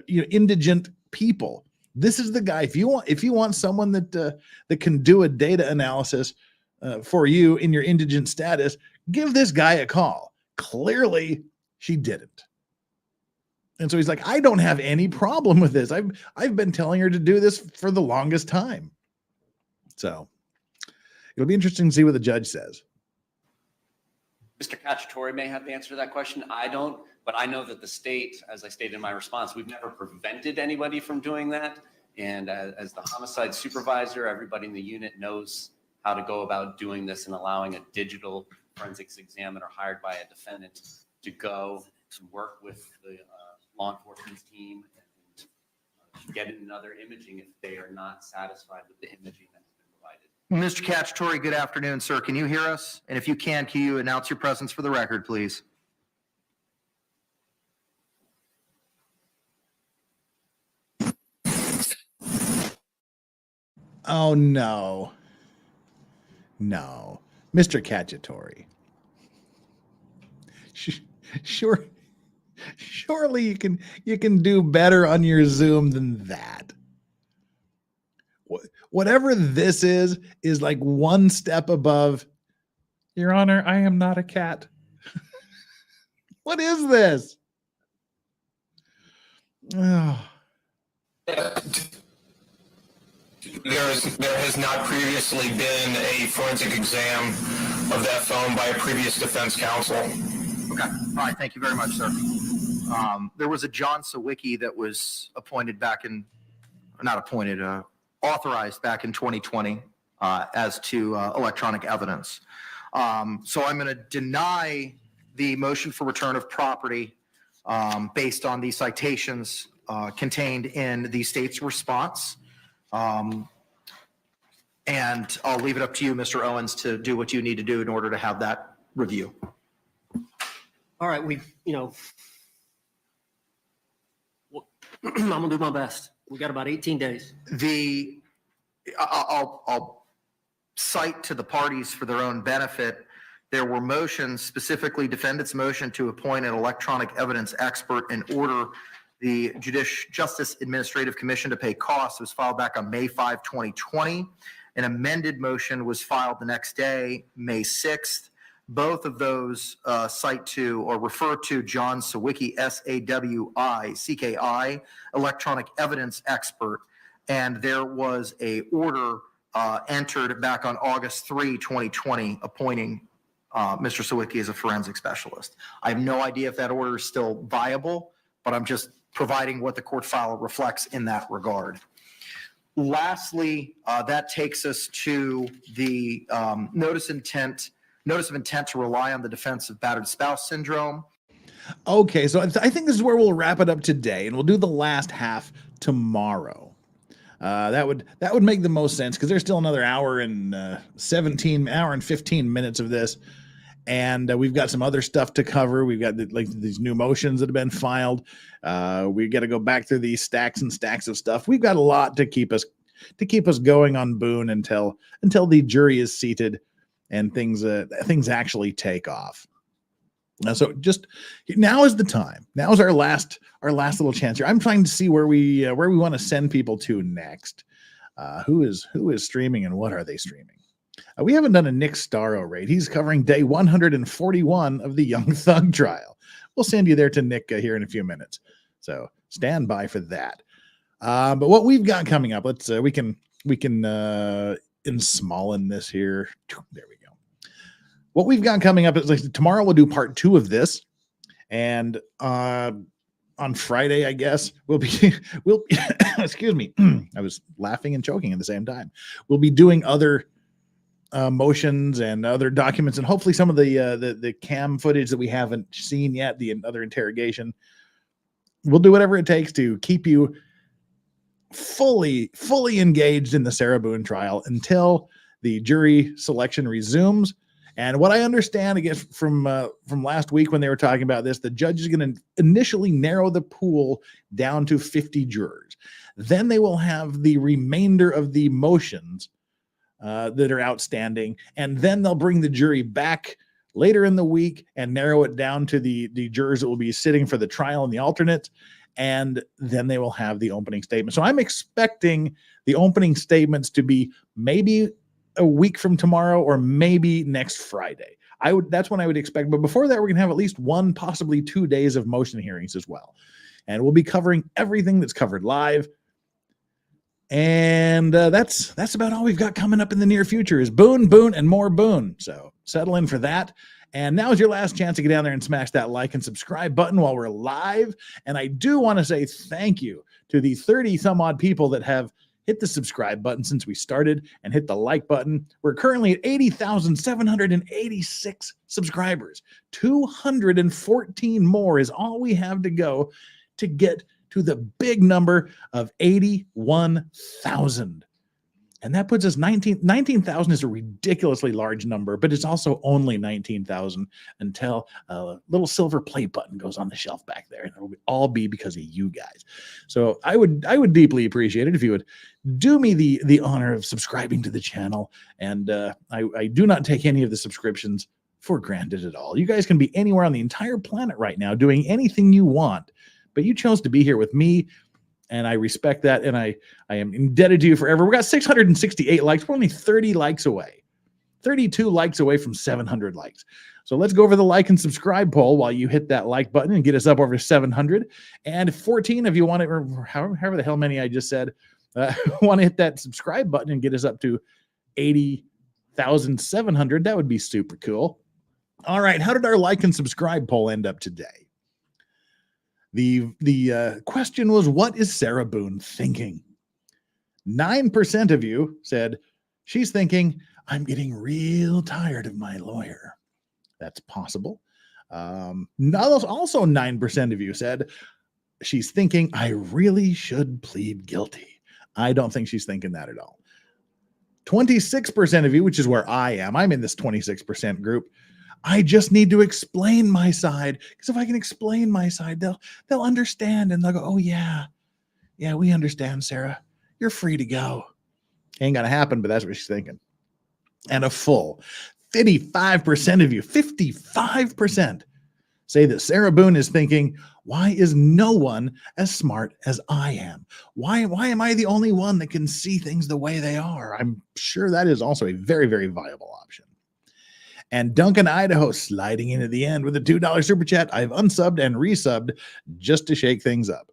indigent people. This is the guy. If you want someone that can do a data analysis for you in your indigent status, give this guy a call. Clearly, she didn't. And so he's like, I don't have any problem with this. I've been telling her to do this for the longest time. So it'll be interesting to see what the judge says. Mr. Cacciatore may have the answer to that question. I don't, but I know that the state, as I stated in my response, we've never prevented anybody from doing that. And as the homicide supervisor, everybody in the unit knows how to go about doing this and allowing a digital forensics examiner hired by a defendant to go and work with the law enforcement team and get another imaging if they are not satisfied with the imaging that's been provided. Mr. Cacciatore, good afternoon, sir. Can you hear us? And if you can you announce your presence for the record, please? Oh, no. No. Mr. Cacciatore. Sure. Surely you can do better on your Zoom than that. Whatever this is like one step above, Your Honor, I am not a cat. What is this? Oh. There has not previously been a forensic exam of that phone by a previous defense counsel. Okay. All right. Thank you very much, sir. There was a John Sawicki that was authorized back in 2020 as to electronic evidence. So I'm going to deny the motion for return of property based on the citations contained in the state's response. And I'll leave it up to you, Mr. Owens, to do what you need to do in order to have that review. All right, I'm gonna do my best. We got about 18 days. I'll cite to the parties for their own benefit. There were motions, specifically defendant's motion to appoint an electronic evidence expert and order the Justice Administrative Commission to pay costs was filed back on May 5, 2020. An amended motion was filed the next day, May 6th. Both of those cite to or refer to John Sawicki, SAWICKI, electronic evidence expert. And there was a order entered back on August 3, 2020, appointing Mr. Sawicki as a forensic specialist. I have no idea if that order is still viable, but I'm just providing what the court file reflects in that regard. Lastly, that takes us to the notice of intent to rely on the defense of battered spouse syndrome. Okay, so I think this is where we'll wrap it up today, and we'll do the last half tomorrow. That would make the most sense because there's still another hour and 15 minutes of this, and we've got some other stuff to cover. We've got these new motions that have been filed. We got to go back through these stacks and stacks of stuff. We've got a lot to keep us going on Boone until the jury is seated and things actually take off. So just now is the time. Now is our last little chance here. I'm trying to see where we want to send people to next. Who is streaming and what are they streaming? We haven't done a Nick Starro raid. He's covering day 141 of the Young Thug trial. We'll send you there to Nick here in a few minutes. So stand by for that. But what we've got coming up, let's we can ensmallen this here. There we go. What we've got coming up is tomorrow we'll do part 2 of this, and on Friday, I guess we'll excuse me. I was laughing and choking at the same time. We'll be doing other motions and other documents, and hopefully some of the cam footage that we haven't seen yet, the other interrogation. We'll do whatever it takes to keep you fully engaged in the Sarah Boone trial until the jury selection resumes. And what I understand, again, from last week when they were talking about this, the judge is going to initially narrow the pool down to 50 jurors. Then they will have the remainder of the motions that are outstanding, and then they'll bring the jury back later in the week and narrow it down to the jurors that will be sitting for the trial and the alternate, and then they will have the opening statement. So I'm expecting the opening statements to be maybe a week from tomorrow or maybe next Friday. That's when I would expect. But before that, we're going to have at least 1, possibly 2 days of motion hearings as well. And we'll be covering everything that's covered live. And that's about all we've got coming up in the near future is Boone, and more Boone. So settle in for that. And now is your last chance to get down there and smash that like and subscribe button while we're live. And I do want to say thank you to the 30 some odd people that have hit the subscribe button since we started and hit the like button. We're currently at 80,786 subscribers. 214 more is all we have to go to get to the big number of 81,000. And that puts us 19,000 is a ridiculously large number, but it's also only 19,000 until a little silver play button goes on the shelf back there. And it'll all be because of you guys. So I would deeply appreciate it if you would do me the honor of subscribing to the channel. And I do not take any of the subscriptions for granted at all. You guys can be anywhere on the entire planet right now doing anything you want, but you chose to be here with me. And I respect that, and I am indebted to you forever. We got 668 likes. We're only 30 likes away, 32 likes away from 700 likes. So let's go over the like and subscribe poll while you hit that like button and get us up over 700. And if 14 of you want it, or however the hell many I just said, want to hit that subscribe button and get us up to 80,700, that would be super cool. All right, how did our like and subscribe poll end up today? The question was, what is Sarah Boone thinking? 9% of you said she's thinking, I'm getting real tired of my lawyer. That's possible. Also 9% of you said she's thinking, I really should plead guilty. I don't think she's thinking that at all. 26% of you, which is where I am, I'm in this 26% group. I just need to explain my side, because if I can explain my side, they'll understand, and they'll go, oh yeah, we understand, Sarah. You're free to go. Ain't gonna happen, but that's what she's thinking. And a full 55% of you, 55% say that Sarah Boone is thinking, why is no one as smart as I am? Why am I the only one that can see things the way they are? I'm sure that is also a very, very viable option. And Duncan, Idaho, sliding in at the end with a $2 super chat. I've unsubbed and resubbed just to shake things up.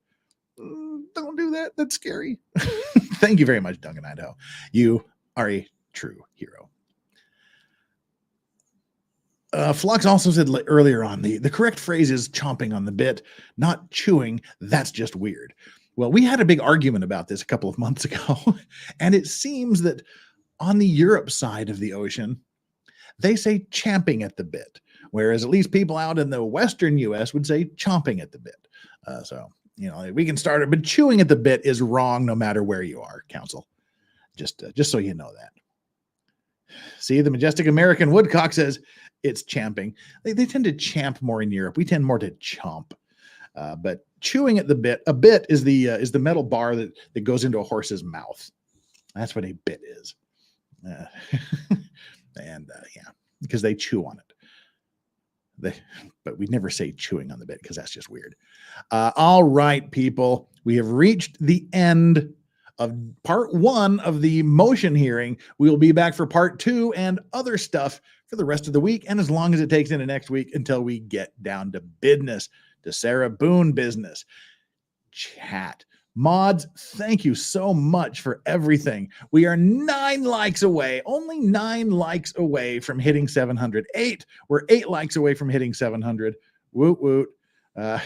Don't do that. That's scary. Thank you very much, Duncan, Idaho. You are a true hero. Flux also said earlier on, the correct phrase is chomping on the bit, not chewing. That's just weird. Well, we had a big argument about this a couple of months ago, and it seems that on the Europe side of the ocean, they say champing at the bit, whereas at least people out in the Western U.S. would say chomping at the bit. So, we can start it, but chewing at the bit is wrong no matter where you are, counsel. Just so you know that. See, the majestic American woodcock says it's champing. They tend to champ more in Europe. We tend more to chomp. But chewing at the bit, a bit is the metal bar that goes into a horse's mouth. That's what a bit is. And because they chew on it. But we never say chewing on the bit because that's just weird. All right, people, we have reached the end of part 1 of the motion hearing. We will be back for part 2 and other stuff for the rest of the week, and as long as it takes into next week until we get down to business, to Sarah Boone business. Chat. Mods, thank you so much for everything. We are 9 likes away, only 9 likes away from hitting 700. We're 8 likes away from hitting 700. Woot woot. I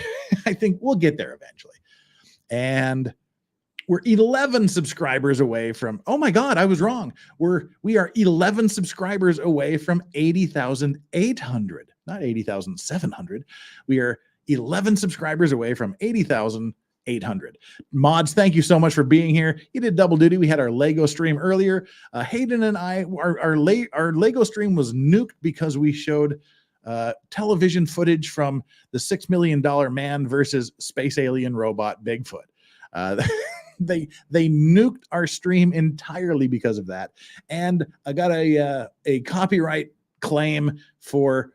think we'll get there eventually. And we're 11 subscribers away from, oh my God, I was wrong. We are 11 subscribers away from 80,800, not 80,700. We are 11 subscribers away from 80,800. Mods, thank you so much for being here. You did double duty. We had our Lego stream earlier. Hayden and I, our Lego stream was nuked because we showed television footage from the $6 Million Man versus space alien robot Bigfoot. They nuked our stream entirely because of that. And I got a copyright claim for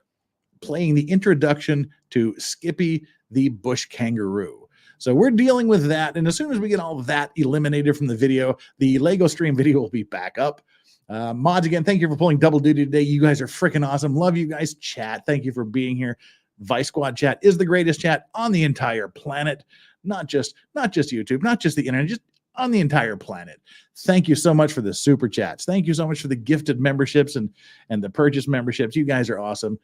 playing the introduction to Skippy the Bush Kangaroo. So we're dealing with that. And as soon as we get all of that eliminated from the video, the Lego stream video will be back up. Mods, again, thank you for pulling double duty today. You guys are freaking awesome. Love you guys. Chat, thank you for being here. Vice Squad chat is the greatest chat on the entire planet. Not just YouTube, not just the internet, just on the entire planet. Thank you so much for the super chats. Thank you so much for the gifted memberships and the purchase memberships. You guys are awesome.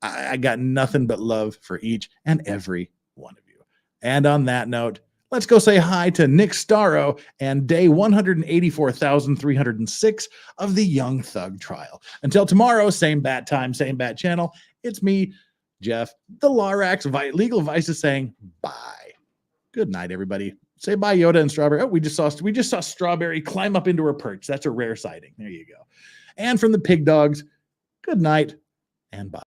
I got nothing but love for each and every one of you. And on that note, let's go say hi to Nick Starro and day 184,306 of the Young Thug trial. Until tomorrow, same bat time, same bat channel. It's me, Jeff, the Lorax Legal Vices saying bye. Good night, everybody. Say bye, Yoda and Strawberry. Oh, we just saw Strawberry climb up into her perch. That's a rare sighting. There you go. And from the Pig Dogs, good night and bye.